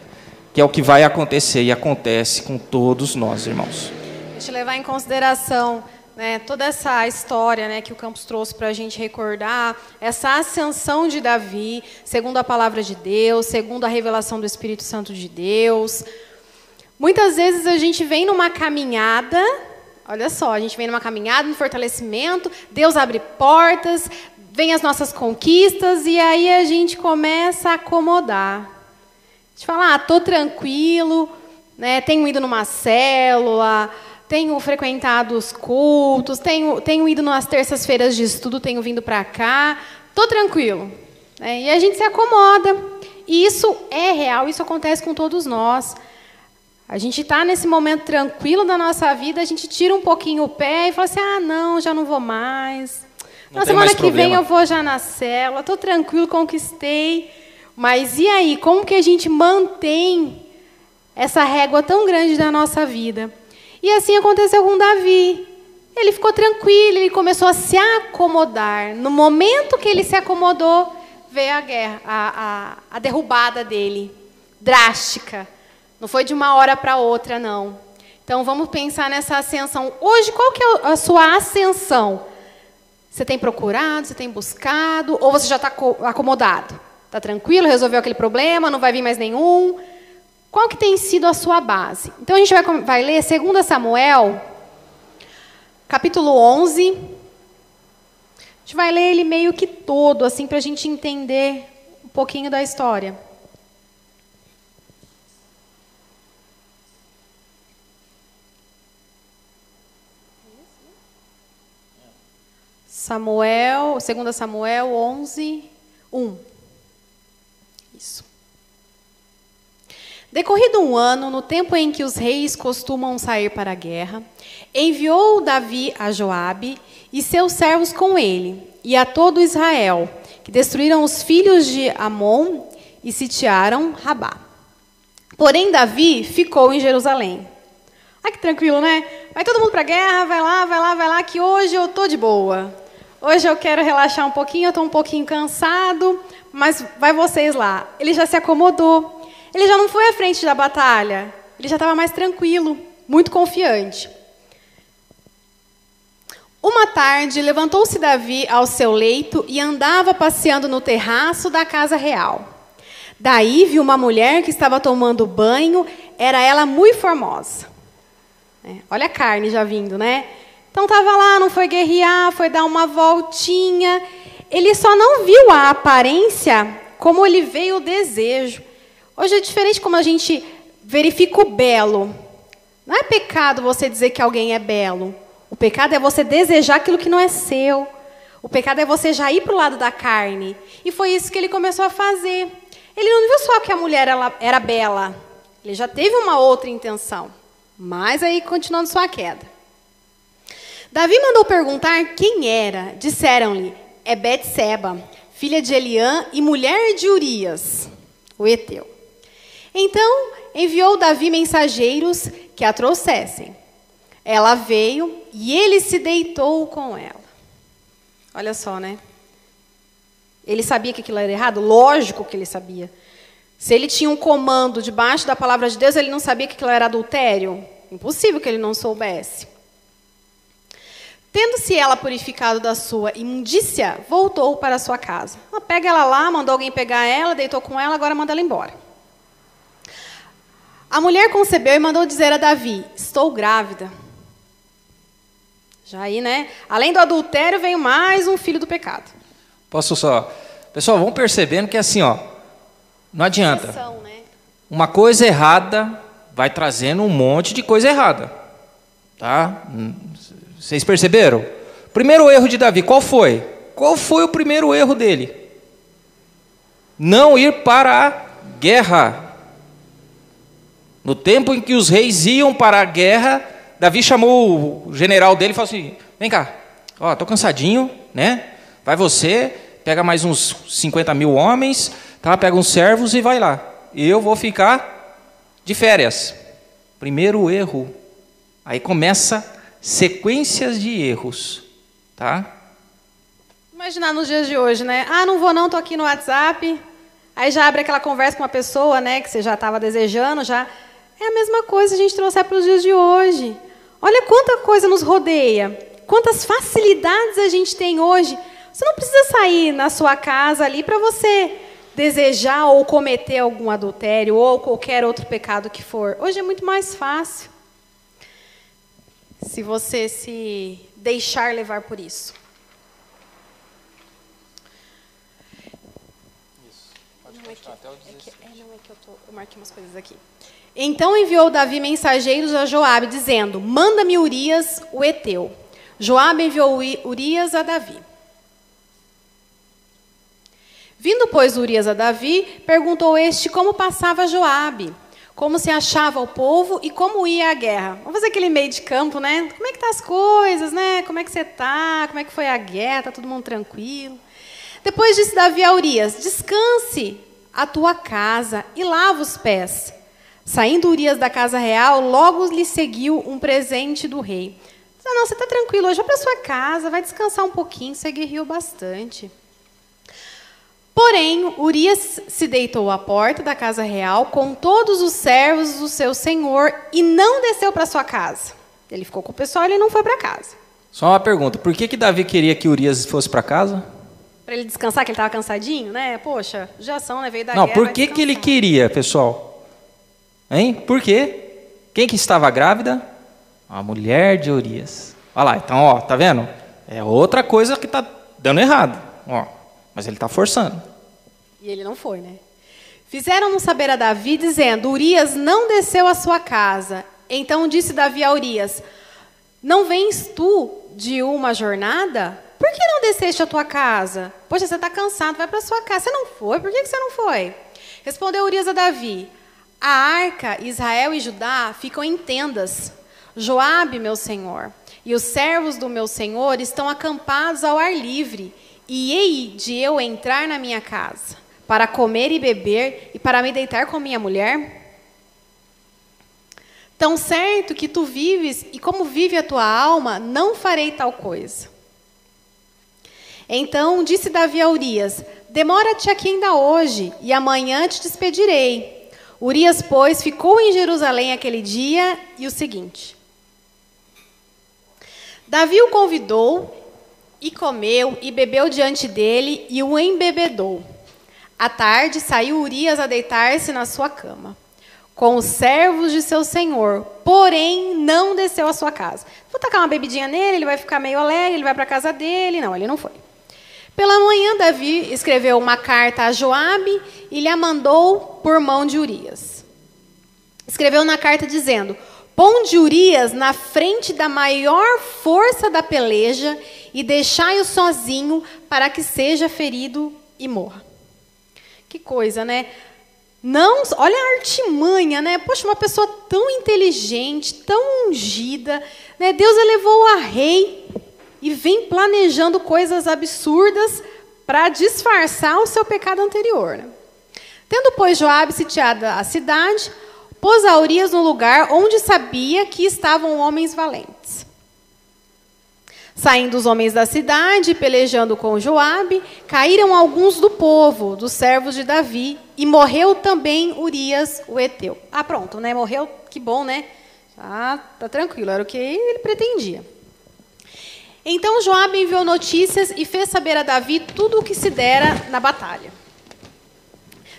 que é o que vai acontecer e acontece com todos nós, irmãos. Deixa eu levar em consideração, né, toda essa história, né, que o Campos trouxe para a gente recordar, essa ascensão de Davi, segundo a palavra de Deus, segundo a revelação do Espírito Santo de Deus. Muitas vezes a gente vem numa caminhada, olha só, a gente vem numa caminhada, no fortalecimento, Deus abre portas, vem as nossas conquistas e aí a gente começa a acomodar. A gente fala, estou tranquilo, né, tenho ido numa célula, tenho frequentado os cultos, tenho ido nas terças-feiras de estudo, tenho vindo para cá, estou tranquilo. E a gente se acomoda. E isso é real, isso acontece com todos nós. A gente está nesse momento tranquilo da nossa vida, a gente tira um pouquinho o pé e fala assim, não, já não vou mais. Na semana que vem eu vou já na célula, estou tranquilo, conquistei. Mas e aí, como que a gente mantém essa régua tão grande da nossa vida? E assim aconteceu com Davi. Ele ficou tranquilo, ele começou a se acomodar. No momento que ele se acomodou, veio a guerra, a derrubada dele, drástica. Não foi de uma hora para outra, não. Então, vamos pensar nessa ascensão. Hoje, qual que é a sua ascensão? Você tem procurado, você tem buscado, ou você já está acomodado? Está tranquilo, resolveu aquele problema, não vai vir mais nenhum? Qual que tem sido a sua base? Então, a gente vai ler 2 Samuel, capítulo 11. A gente vai ler ele meio que todo, assim, para a gente entender um pouquinho da história. Samuel, 2 Samuel 11, 1. Isso. Decorrido um ano, no tempo em que os reis costumam sair para a guerra, enviou Davi a Joabe e seus servos com ele, e a todo Israel, que destruíram os filhos de Amon e sitiaram Rabá. Porém, Davi ficou em Jerusalém. Que tranquilo, né? Vai todo mundo para a guerra, vai lá, que hoje eu estou de boa. Hoje eu quero relaxar um pouquinho, eu estou um pouquinho cansado, mas vai vocês lá. Ele já se acomodou. Ele já não foi à frente da batalha. Ele já estava mais tranquilo, muito confiante. Uma tarde, levantou-se Davi ao seu leito e andava passeando no terraço da casa real. Daí viu uma mulher que estava tomando banho, era ela muito formosa. Olha a carne já vindo, né? Então estava lá, não foi guerrear, foi dar uma voltinha. Ele só não viu a aparência como ele veio o desejo. Hoje é diferente como a gente verifica o belo. Não é pecado você dizer que alguém é belo. O pecado é você desejar aquilo que não é seu. O pecado é você já ir para o lado da carne. E foi isso que ele começou a fazer. Ele não viu só que a mulher era bela. Ele já teve uma outra intenção. Mas aí, continuando sua queda. Davi mandou perguntar quem era. Disseram-lhe, é Betseba, filha de Eliã e mulher de Urias, o heteu. Então enviou Davi mensageiros que a trouxessem. Ela veio e ele se deitou com ela. Olha só, né? Ele sabia que aquilo era errado? Lógico que ele sabia. Se ele tinha um comando debaixo da palavra de Deus, ele não sabia que aquilo era adultério? Impossível que ele não soubesse. Tendo-se ela purificado da sua imundícia, voltou para a sua casa. Pega ela lá, mandou alguém pegar ela, deitou com ela, agora manda ela embora. A mulher concebeu e mandou dizer a Davi: estou grávida. Já aí, né? Além do adultério, veio mais um filho do pecado. Posso só... Pessoal, vão percebendo que assim, ó, não adianta. Exceção, né? Uma coisa errada vai trazendo um monte de coisa errada. Tá? Vocês perceberam? Primeiro erro de Davi, qual foi? Qual foi o primeiro erro dele? Não ir para a guerra. No tempo em que os reis iam para a guerra, Davi chamou o general dele e falou assim: vem cá, ó, tô cansadinho, né? Vai você, pega mais uns 50 mil homens, tá? Pega uns servos e vai lá. Eu vou ficar de férias. Primeiro erro. Aí começa sequências de erros, tá? Imaginar nos dias de hoje, né? Ah, não vou não, tô aqui no WhatsApp. Aí já abre aquela conversa com uma pessoa, né, que você já estava desejando, já. É a mesma coisa se a gente trouxer para os dias de hoje. Olha quanta coisa nos rodeia, quantas facilidades a gente tem hoje. Você não precisa sair na sua casa ali para você desejar ou cometer algum adultério ou qualquer outro pecado que for. Hoje é muito mais fácil, se você se deixar levar por isso. Eu marquei umas coisas aqui. Então enviou Davi mensageiros a Joabe, dizendo: manda-me Urias, o heteu. Joabe enviou Urias a Davi. Vindo, pois, Urias a Davi, perguntou este como passava Joabe, como se achava o povo e como ia à guerra. Vamos fazer aquele meio de campo, né? Como é que tá as coisas, né? Como é que você tá? Como é que foi a guerra? Tá todo mundo tranquilo? Depois disse Davi a Urias: descanse a tua casa e lava os pés. Saindo Urias da casa real, logo lhe seguiu um presente do rei. Não, você está tranquilo, hoje vai para sua casa, vai descansar um pouquinho, você guerreou bastante. Porém, Urias se deitou à porta da casa real com todos os servos do seu senhor e não desceu para sua casa. Ele ficou com o pessoal e ele não foi para casa. Só uma pergunta, por que Davi queria que Urias fosse para casa? Para ele descansar, que ele estava cansadinho, né? Poxa, já são, né? Veio da guerra. Não, por que ele queria, pessoal? Hein? Por quê? Quem que estava grávida? A mulher de Urias. Olha lá, então, ó, tá vendo? É outra coisa que tá dando errado. Ó, mas ele tá forçando. E ele não foi, né? Fizeram-no saber a Davi, dizendo: Urias não desceu à sua casa. Então disse Davi a Urias: não vens tu de uma jornada? Por que não desceste à tua casa? Poxa, você está cansado, vai para a sua casa. Você não foi? Por que você não foi? Respondeu Urias a Davi: a arca, Israel e Judá ficam em tendas. Joabe, meu senhor, e os servos do meu senhor estão acampados ao ar livre. E hei de eu entrar na minha casa, para comer e beber, e para me deitar com minha mulher? Tão certo que tu vives, e como vive a tua alma, não farei tal coisa. Então disse Davi a Urias: demora-te aqui ainda hoje, e amanhã te despedirei. Urias, pois, ficou em Jerusalém aquele dia e o seguinte. Davi o convidou, e comeu, e bebeu diante dele, e o embebedou. À tarde saiu Urias a deitar-se na sua cama, com os servos de seu senhor, porém não desceu à sua casa. Vou tacar uma bebidinha nele, ele vai ficar meio alegre, ele vai para a casa dele. Não, ele não foi. Pela manhã, Davi escreveu uma carta a Joabe e lhe a mandou por mão de Urias. Escreveu na carta dizendo: ponde Urias na frente da maior força da peleja e deixai-o sozinho para que seja ferido e morra. Que coisa, né? Não, olha a artimanha, né? Poxa, uma pessoa tão inteligente, tão ungida, né? Deus elevou a rei e vem planejando coisas absurdas para disfarçar o seu pecado anterior, né? Tendo, pois, Joabe sitiado a cidade, pôs a Urias no lugar onde sabia que estavam homens valentes. Saindo os homens da cidade, e pelejando com Joabe, caíram alguns do povo, dos servos de Davi, e morreu também Urias, o heteu. Ah, pronto, né? Morreu, que bom, né? Ah, tá tranquilo, era o que ele pretendia. Então Joabe enviou notícias e fez saber a Davi tudo o que se dera na batalha.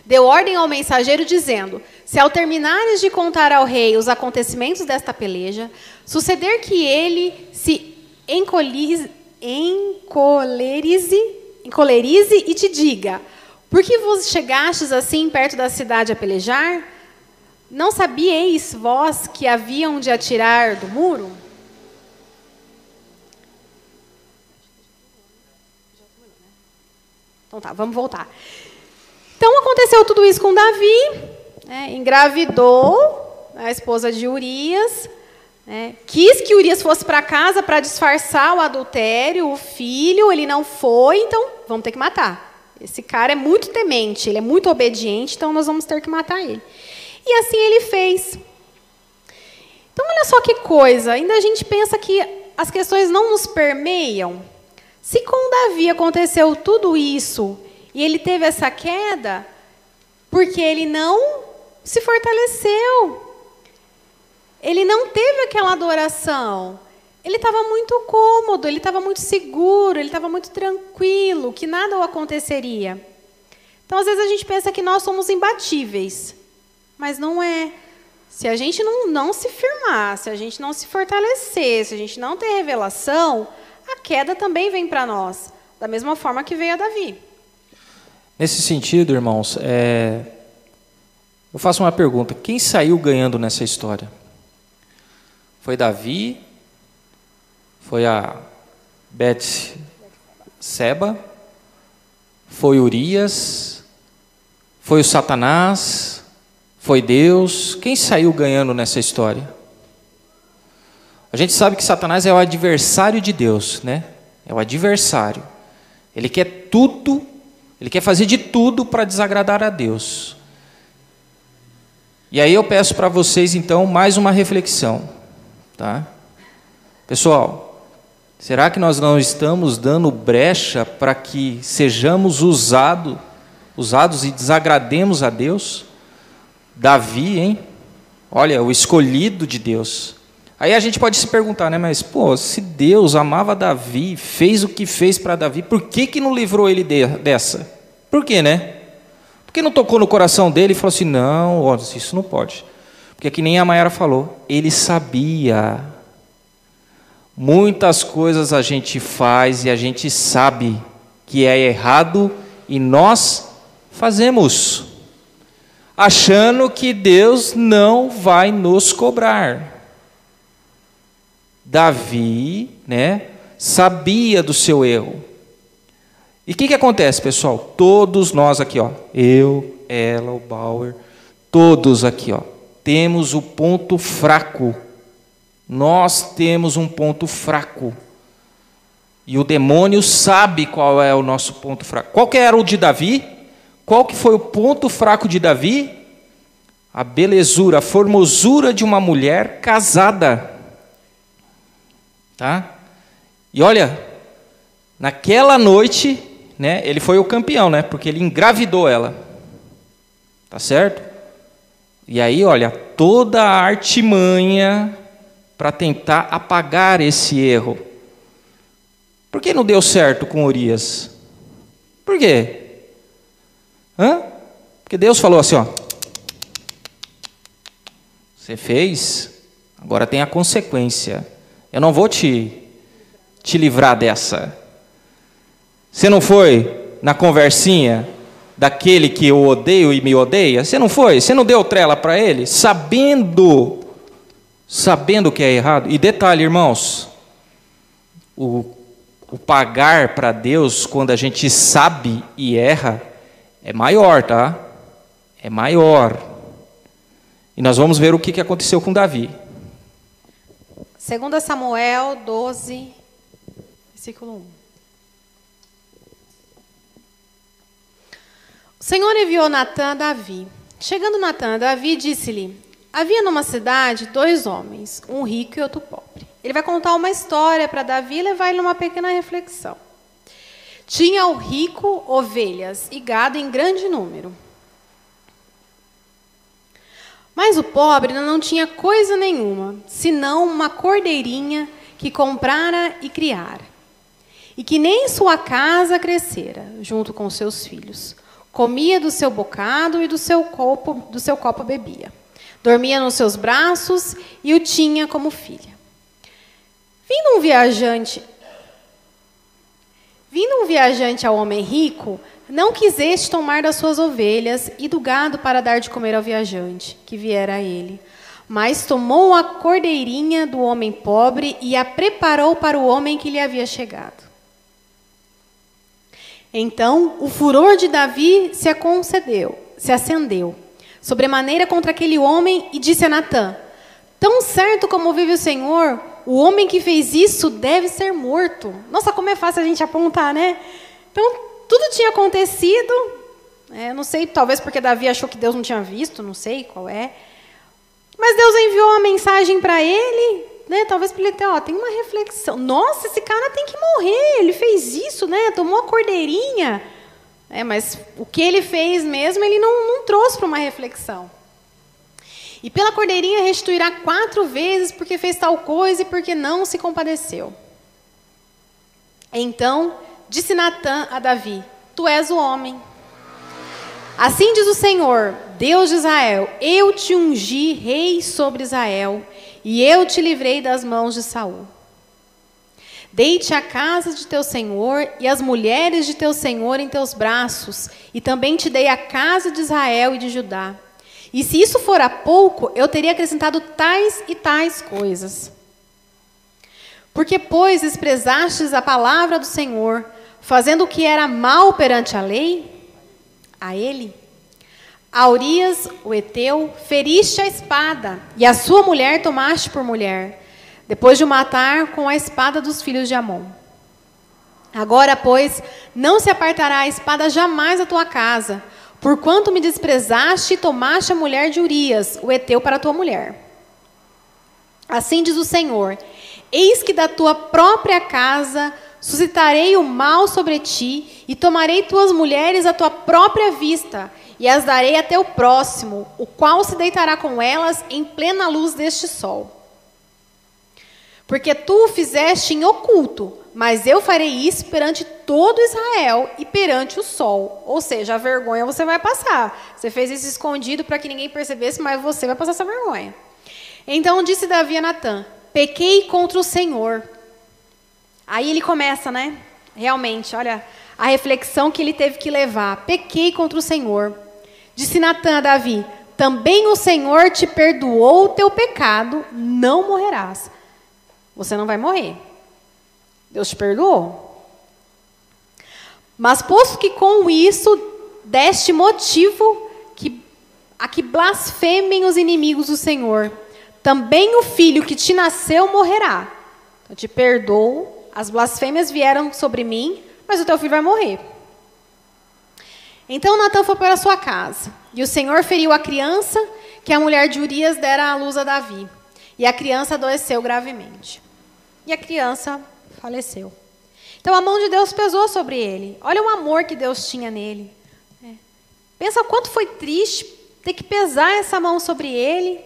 Deu ordem ao mensageiro, dizendo: se ao terminares de contar ao rei os acontecimentos desta peleja, suceder que ele se encolerize e te diga: por que vos chegastes assim perto da cidade a pelejar? Não sabieis vós que haviam de atirar do muro? Então tá, vamos voltar. Então aconteceu tudo isso com Davi, né, engravidou a esposa de Urias, né, quis que Urias fosse para casa para disfarçar o adultério, o filho, ele não foi, então vamos ter que matar. Esse cara é muito temente, ele é muito obediente, então nós vamos ter que matar ele. E assim ele fez. Então olha só que coisa, ainda a gente pensa que as questões não nos permeiam. Se com Davi aconteceu tudo isso e ele teve essa queda, porque ele não se fortaleceu, ele não teve aquela adoração, ele estava muito cômodo, ele estava muito seguro, ele estava muito tranquilo, que nada o aconteceria. Então, às vezes, a gente pensa que nós somos imbatíveis, mas não é. Se a gente não se firmar, se a gente não se fortalecer, se a gente não ter revelação, a queda também vem para nós, da mesma forma que veio a Davi. Nesse sentido, irmãos, eu faço uma pergunta. Quem saiu ganhando nessa história? Foi Davi? Foi a Betseba? Foi Urias? Foi o Satanás? Foi Deus? Quem saiu ganhando nessa história? A gente sabe que Satanás é o adversário de Deus, né? É o adversário. Ele quer tudo, ele quer fazer de tudo para desagradar a Deus. E aí eu peço para vocês, então, mais uma reflexão, tá? Pessoal, será que nós não estamos dando brecha para que sejamos usados e desagrademos a Deus? Davi, hein? Olha, o escolhido de Deus. Aí a gente pode se perguntar, né? Mas, se Deus amava Davi, fez o que fez para Davi, por que não livrou ele dessa? Por quê, né? Por que não tocou no coração dele e falou assim, não, isso não pode. Porque que nem a Mayara falou, ele sabia. Muitas coisas a gente faz e a gente sabe que é errado e nós fazemos, achando que Deus não vai nos cobrar. Davi, né, sabia do seu erro. E o que acontece, pessoal? Todos nós aqui, eu, ela, o Bauer, todos aqui, temos o ponto fraco. Nós temos um ponto fraco. E o demônio sabe qual é o nosso ponto fraco. Qual que era o de Davi? Qual que foi o ponto fraco de Davi? A belezura, a formosura de uma mulher casada. Tá? E olha, naquela noite, né, ele foi o campeão, né, porque ele engravidou ela. Tá certo? E aí, olha, toda a artimanha para tentar apagar esse erro. Por que não deu certo com Urias? Por quê? Porque Deus falou assim, você fez, agora tem a consequência. Eu não vou te livrar dessa. Você não foi na conversinha daquele que eu odeio e me odeia? Você não foi? Você não deu trela para ele? Sabendo que é errado. E detalhe, irmãos, o pagar para Deus quando a gente sabe e erra é maior, tá? É maior. E nós vamos ver o que aconteceu com Davi. 2 Samuel 12, versículo 1. O Senhor enviou Natã a Davi. Chegando Natã a Davi, disse-lhe: havia numa cidade 2 homens, um rico e outro pobre. Ele vai contar uma história para Davi e levar ele numa pequena reflexão. Tinha o rico ovelhas e gado em grande número. Mas o pobre não tinha coisa nenhuma, senão uma cordeirinha que comprara e criara, e que nem em sua casa crescera, junto com seus filhos. Comia do seu bocado e do seu copo bebia. Dormia nos seus braços e o tinha como filha. Vindo um viajante ao homem rico, não quiseste tomar das suas ovelhas e do gado para dar de comer ao viajante, que viera a ele. Mas tomou a cordeirinha do homem pobre e a preparou para o homem que lhe havia chegado. Então o furor de Davi se acendeu, sobremaneira contra aquele homem, e disse a Natã: tão certo como vive o Senhor, o homem que fez isso deve ser morto. Nossa, como é fácil a gente apontar, né? Então, tudo tinha acontecido. Não sei, talvez porque Davi achou que Deus não tinha visto, não sei qual é. Mas Deus enviou uma mensagem para ele, né? Talvez para ele ter, tem uma reflexão. Nossa, esse cara tem que morrer, ele fez isso, né? Tomou a cordeirinha. Mas o que ele fez mesmo, ele não trouxe para uma reflexão. E pela cordeirinha restituirá 4 vezes, porque fez tal coisa e porque não se compadeceu. Então disse Natã a Davi: tu és o homem. Assim diz o Senhor, Deus de Israel: eu te ungi rei sobre Israel, e eu te livrei das mãos de Saul. Dei-te a casa de teu senhor e as mulheres de teu senhor em teus braços, e também te dei a casa de Israel e de Judá. E se isso fora pouco, eu teria acrescentado tais e tais coisas. Porque, pois, desprezastes a palavra do Senhor, fazendo o que era mal perante a lei, a ele, a Urias, o heteu, feriste a espada, e a sua mulher tomaste por mulher, depois de o matar com a espada dos filhos de Amon. Agora, pois, não se apartará a espada jamais da tua casa, porquanto me desprezaste e tomaste a mulher de Urias, o heteu, para a tua mulher. Assim diz o Senhor: eis que da tua própria casa suscitarei o mal sobre ti, e tomarei tuas mulheres à tua própria vista, e as darei a teu próximo, o qual se deitará com elas em plena luz deste sol. Porque tu o fizeste em oculto, mas eu farei isso perante todo Israel e perante o sol. Ou seja, a vergonha você vai passar. Você fez isso escondido para que ninguém percebesse, mas você vai passar essa vergonha. Então disse Davi a Natã: pequei contra o Senhor. Aí ele começa, né? Realmente, olha a reflexão que ele teve que levar. Pequei contra o Senhor. Disse Natã a Davi: também o Senhor te perdoou o teu pecado, não morrerás. Você não vai morrer. Deus te perdoou. Mas posto que com isso deste motivo a que blasfemem os inimigos do Senhor, também o filho que te nasceu morrerá. Eu te perdoo, as blasfêmias vieram sobre mim, mas o teu filho vai morrer. Então Natã foi para a sua casa, e o Senhor feriu a criança que a mulher de Urias dera à luz a Davi. E a criança adoeceu gravemente. E a criança faleceu. Então a mão de Deus pesou sobre ele. Olha o amor que Deus tinha nele. Pensa o quanto foi triste ter que pesar essa mão sobre ele.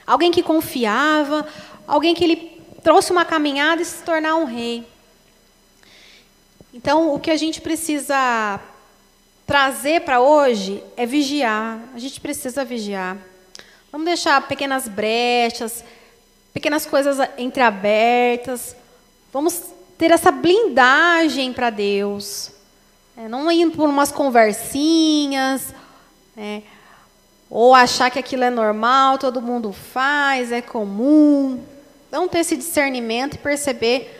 Alguém que confiava, alguém que ele trouxe uma caminhada e se tornar um rei. Então o que a gente precisa trazer para hoje é vigiar. A gente precisa vigiar. Vamos deixar pequenas brechas, pequenas coisas entreabertas. Vamos ter essa blindagem para Deus. Não ir por umas conversinhas, ou achar que aquilo é normal, todo mundo faz, é comum. Não ter esse discernimento e perceber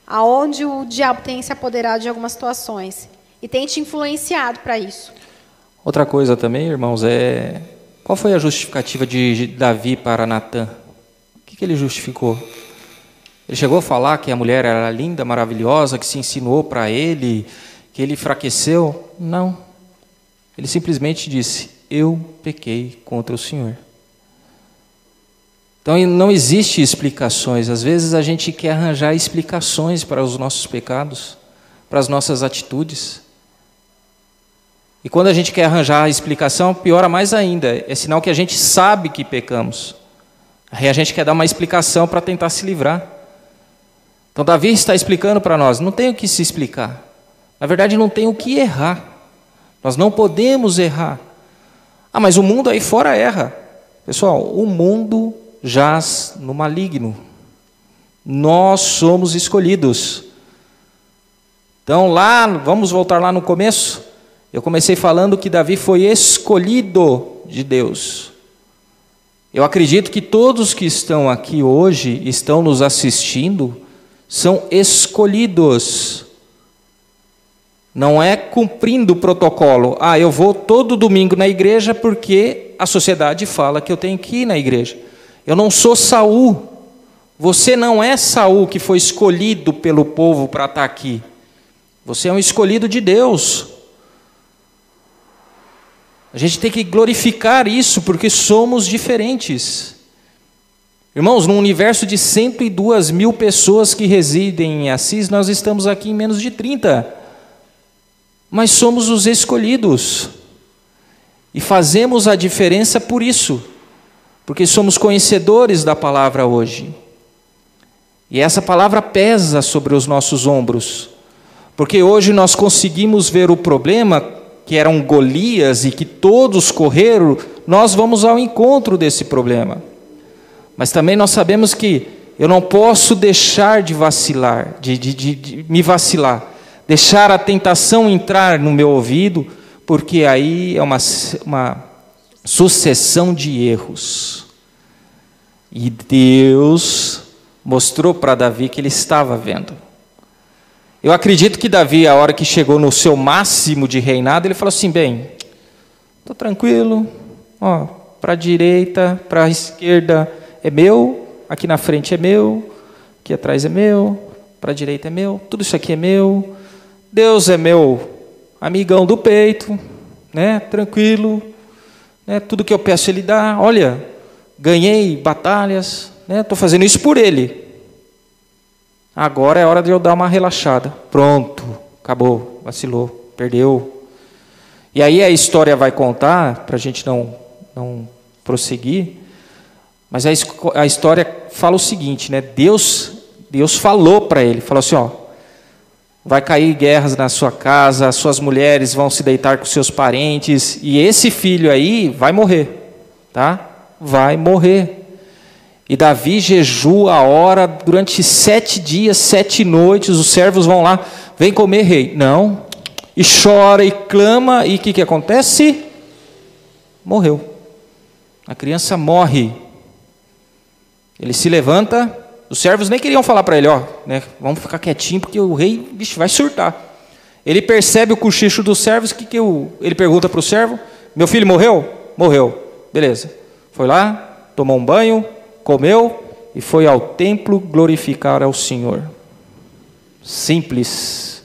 aonde o diabo tem se apoderado de algumas situações. E tem te influenciado para isso. Outra coisa também, irmãos, qual foi a justificativa de Davi para Natã? O que ele justificou? Ele chegou a falar que a mulher era linda, maravilhosa, que se insinuou para ele, que ele enfraqueceu? Não. Ele simplesmente disse: eu pequei contra o Senhor. Então não existe explicações. Às vezes a gente quer arranjar explicações para os nossos pecados, para as nossas atitudes. E quando a gente quer arranjar a explicação, piora mais ainda. É sinal que a gente sabe que pecamos. Aí a gente quer dar uma explicação para tentar se livrar. Então Davi está explicando para nós, não tem o que se explicar. Na verdade, não tem o que errar. Nós não podemos errar. Ah, mas o mundo aí fora erra. Pessoal, o mundo jaz no maligno. Nós somos escolhidos. Então lá, vamos voltar lá no começo. Eu comecei falando que Davi foi escolhido de Deus. Eu acredito que todos que estão aqui hoje, estão nos assistindo, são escolhidos. Não é cumprindo o protocolo. Ah, eu vou todo domingo na igreja porque a sociedade fala que eu tenho que ir na igreja. Eu não sou Saul. Você não é Saul que foi escolhido pelo povo para estar aqui. Você é um escolhido de Deus. A gente tem que glorificar isso porque somos diferentes. Irmãos, num universo de 102 mil pessoas que residem em Assis, nós estamos aqui em menos de 30. Mas somos os escolhidos. E fazemos a diferença por isso. Porque somos conhecedores da palavra hoje. E essa palavra pesa sobre os nossos ombros. Porque hoje nós conseguimos ver o problema, que eram Golias e que todos correram, nós vamos ao encontro desse problema. Mas também nós sabemos que eu não posso deixar de vacilar, de me vacilar. Deixar a tentação entrar no meu ouvido, porque aí é uma sucessão de erros. E Deus mostrou para Davi que ele estava vendo. Eu acredito que Davi, a hora que chegou no seu máximo de reinado, ele falou assim: bem, estou tranquilo, para a direita, para a esquerda é meu, aqui na frente é meu, aqui atrás é meu, para a direita é meu, tudo isso aqui é meu. Deus é meu amigão do peito, né? Tranquilo, né? Tudo que eu peço Ele dá. Olha, ganhei batalhas, né? Estou fazendo isso por Ele. Agora é hora de eu dar uma relaxada. Pronto, acabou, vacilou, perdeu. E aí a história vai contar, para a gente não prosseguir, mas a história fala o seguinte, né? Deus falou para ele, falou assim, vai cair guerras na sua casa, as suas mulheres vão se deitar com seus parentes, e esse filho aí vai morrer, tá? Vai morrer. E Davi jejua a hora durante 7 dias, 7 noites, os servos vão lá, vem comer, rei. Não. E chora e clama, e o que acontece? Morreu. A criança morre. Ele se levanta, os servos nem queriam falar para ele, né, vamos ficar quietinho, porque o rei vai surtar. Ele percebe o cochicho dos servos, ele pergunta para o servo, meu filho morreu? Morreu. Beleza. Foi lá, tomou um banho, comeu e foi ao templo glorificar ao Senhor. Simples.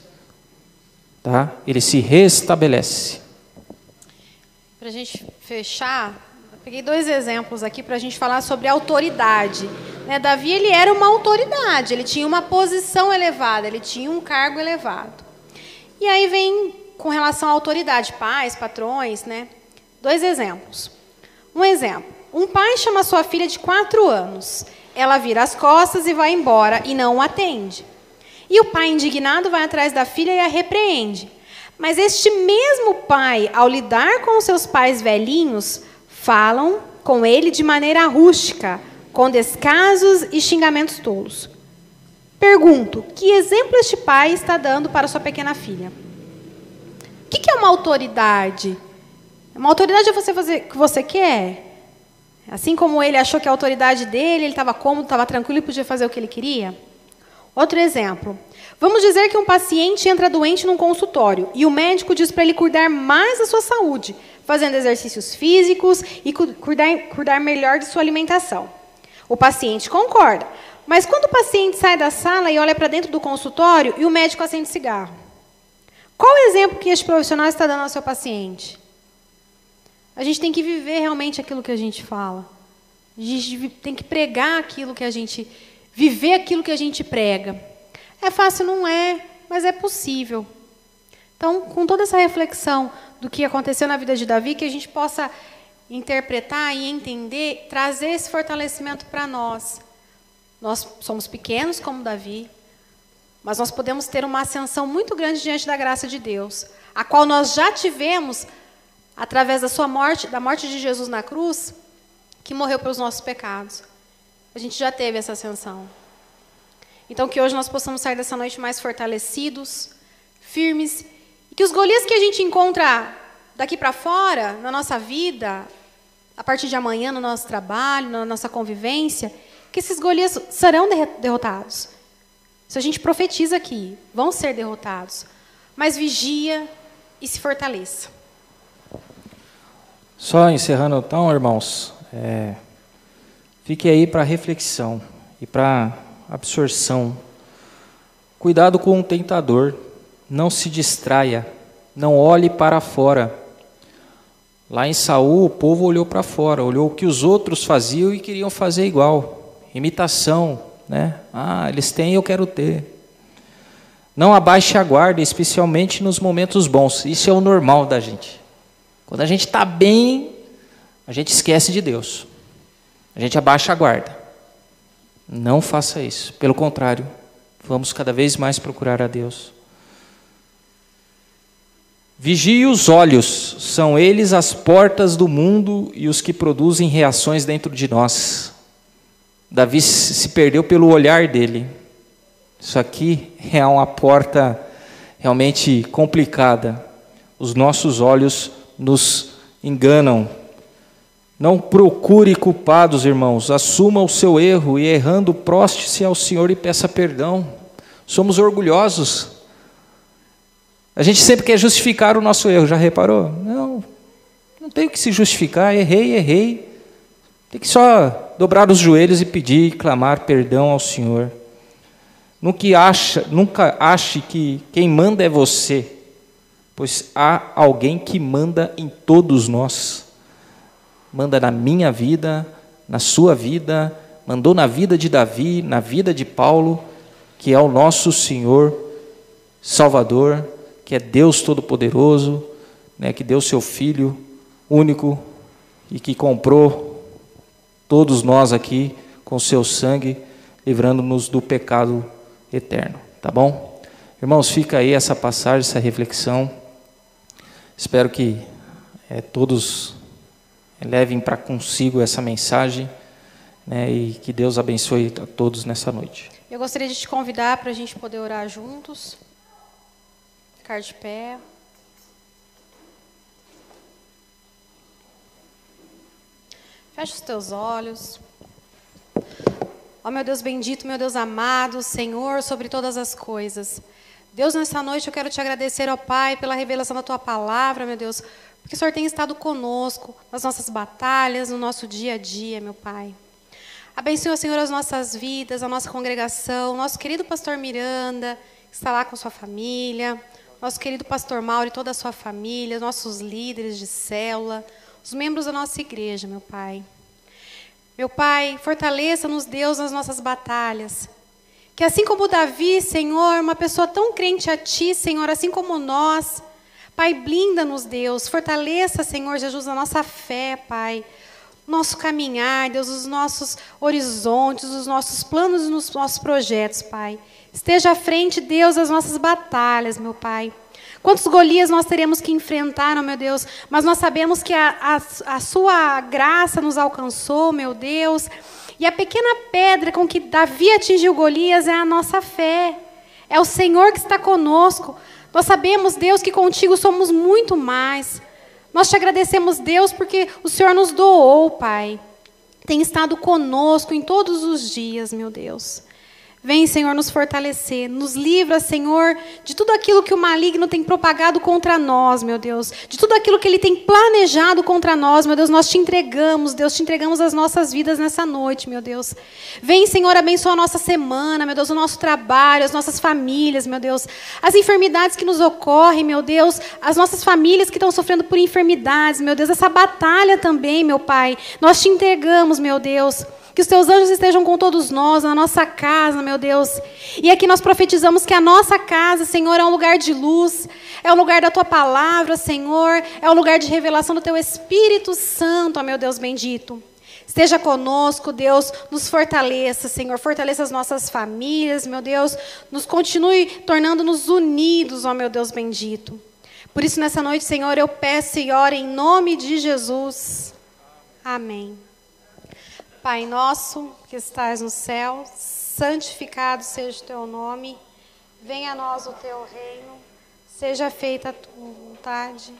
Tá? Ele se restabelece. Para a gente fechar, eu peguei 2 exemplos aqui para a gente falar sobre autoridade. Né? Davi, ele era uma autoridade, ele tinha uma posição elevada, ele tinha um cargo elevado. E aí vem com relação à autoridade, pais, patrões, né? 2 exemplos. Um exemplo. Um pai chama sua filha de 4 anos. Ela vira as costas e vai embora e não o atende. E o pai, indignado, vai atrás da filha e a repreende. Mas este mesmo pai, ao lidar com os seus pais velhinhos, falam com ele de maneira rústica, com descasos e xingamentos tolos. Pergunto, que exemplo este pai está dando para sua pequena filha? O que é uma autoridade? Uma autoridade é você fazer o que você quer. Assim como ele achou que a autoridade dele, ele estava cômodo, estava tranquilo e podia fazer o que ele queria. Outro exemplo. Vamos dizer que um paciente entra doente num consultório e o médico diz para ele cuidar mais da sua saúde, fazendo exercícios físicos e cuidar melhor de sua alimentação. O paciente concorda, mas quando o paciente sai da sala e olha para dentro do consultório e o médico acende cigarro, qual o exemplo que este profissional está dando ao seu paciente? A gente tem que viver realmente aquilo que a gente fala. A gente tem que pregar aquilo que a gente... Viver aquilo que a gente prega. É fácil? Não é, mas é possível. Então, com toda essa reflexão do que aconteceu na vida de Davi, que a gente possa interpretar e entender, trazer esse fortalecimento para nós. Nós somos pequenos como Davi, mas nós podemos ter uma ascensão muito grande diante da graça de Deus, a qual nós já tivemos através da sua morte, da morte de Jesus na cruz, que morreu pelos nossos pecados. A gente já teve essa ascensão. Então, que hoje nós possamos sair dessa noite mais fortalecidos, firmes, e que os Golias que a gente encontra daqui para fora, na nossa vida, a partir de amanhã, no nosso trabalho, na nossa convivência, que esses Golias serão derrotados. Isso a gente profetiza aqui, vão ser derrotados. Mas vigia e se fortaleça. Só encerrando então, irmãos, fique aí para reflexão e para absorção. Cuidado com o tentador, não se distraia, não olhe para fora. Lá em Saul, o povo olhou para fora, olhou o que os outros faziam e queriam fazer igual. Imitação, né? Ah, eles têm, eu quero ter. Não abaixe a guarda, especialmente nos momentos bons. Isso é o normal da gente. Quando a gente está bem, a gente esquece de Deus. A gente abaixa a guarda. Não faça isso. Pelo contrário, vamos cada vez mais procurar a Deus. Vigie os olhos, são eles as portas do mundo e os que produzem reações dentro de nós. Davi se perdeu pelo olhar dele. Isso aqui é uma porta realmente complicada. Os nossos olhos nos enganam. Não procure culpados, irmãos. Assuma o seu erro e, errando, proste-se ao Senhor e peça perdão. Somos orgulhosos. A gente sempre quer justificar o nosso erro, já reparou? Não tem que se justificar, errei. Tem que só dobrar os joelhos e pedir e clamar perdão ao Senhor. Nunca ache que quem manda é você, pois há alguém que manda em todos nós. Manda na minha vida, na sua vida, mandou na vida de Davi, na vida de Paulo, que é o nosso Senhor Salvador, que é Deus Todo-Poderoso, né, que deu seu Filho único e que comprou todos nós aqui com seu sangue, livrando-nos do pecado eterno. Tá bom? Irmãos, fica aí essa passagem, essa reflexão. Espero que todos levem para consigo essa mensagem, né, e que Deus abençoe a todos nessa noite. Eu gostaria de te convidar para a gente poder orar juntos. Ficar de pé. Feche os teus olhos. Ó meu Deus bendito, meu Deus amado, Senhor sobre todas as coisas. Deus, nessa noite eu quero te agradecer, ó Pai, pela revelação da Tua palavra, meu Deus, porque o Senhor tem estado conosco nas nossas batalhas, no nosso dia a dia, meu Pai. Abençoa, Senhor, as nossas vidas, a nossa congregação, nosso querido pastor Miranda, que está lá com sua família, nosso querido pastor Mauro e toda a sua família, nossos líderes de célula, os membros da nossa igreja, meu Pai. Meu Pai, fortaleça-nos, Deus, nas nossas batalhas. Que assim como Davi, Senhor, uma pessoa tão crente a Ti, Senhor, assim como nós, Pai, blinda-nos, Deus, fortaleça, Senhor Jesus, a nossa fé, Pai, nosso caminhar, Deus, os nossos horizontes, os nossos planos e os nossos projetos, Pai. Esteja à frente, Deus, das nossas batalhas, meu Pai. Quantos Golias nós teremos que enfrentar, oh, meu Deus, mas nós sabemos que a Sua graça nos alcançou, meu Deus, e a pequena pedra com que Davi atingiu Golias é a nossa fé, é o Senhor que está conosco. Nós sabemos, Deus, que contigo somos muito mais. Nós te agradecemos, Deus, porque o Senhor nos doou, Pai. Tem estado conosco em todos os dias, meu Deus. Vem, Senhor, nos fortalecer. Nos livra, Senhor, de tudo aquilo que o maligno tem propagado contra nós, meu Deus. De tudo aquilo que ele tem planejado contra nós, meu Deus. Nós te entregamos, Deus, te entregamos as nossas vidas nessa noite, meu Deus. Vem, Senhor, abençoa a nossa semana, meu Deus, o nosso trabalho, as nossas famílias, meu Deus. As enfermidades que nos ocorrem, meu Deus. As nossas famílias que estão sofrendo por enfermidades, meu Deus. Essa batalha também, meu Pai. Nós te entregamos, meu Deus. Que os teus anjos estejam com todos nós, na nossa casa, meu Deus. E aqui nós profetizamos que a nossa casa, Senhor, é um lugar de luz, é um lugar da tua palavra, Senhor, é um lugar de revelação do teu Espírito Santo, ó meu Deus bendito. Esteja conosco, Deus, nos fortaleça, Senhor, fortaleça as nossas famílias, meu Deus, nos continue tornando-nos unidos, ó meu Deus bendito. Por isso, nessa noite, Senhor, eu peço e oro em nome de Jesus. Amém. Pai nosso, que estás no céu, santificado seja o teu nome. Venha a nós o teu reino. Seja feita a tua vontade,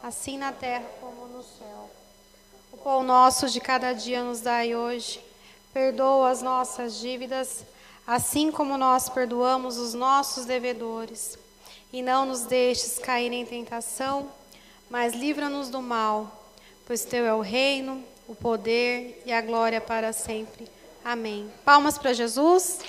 assim na terra como no céu. O pão nosso de cada dia nos dai hoje. Perdoa as nossas dívidas, assim como nós perdoamos os nossos devedores. E não nos deixes cair em tentação, mas livra-nos do mal, pois teu é o reino, o poder e a glória para sempre. Amém. Palmas para Jesus.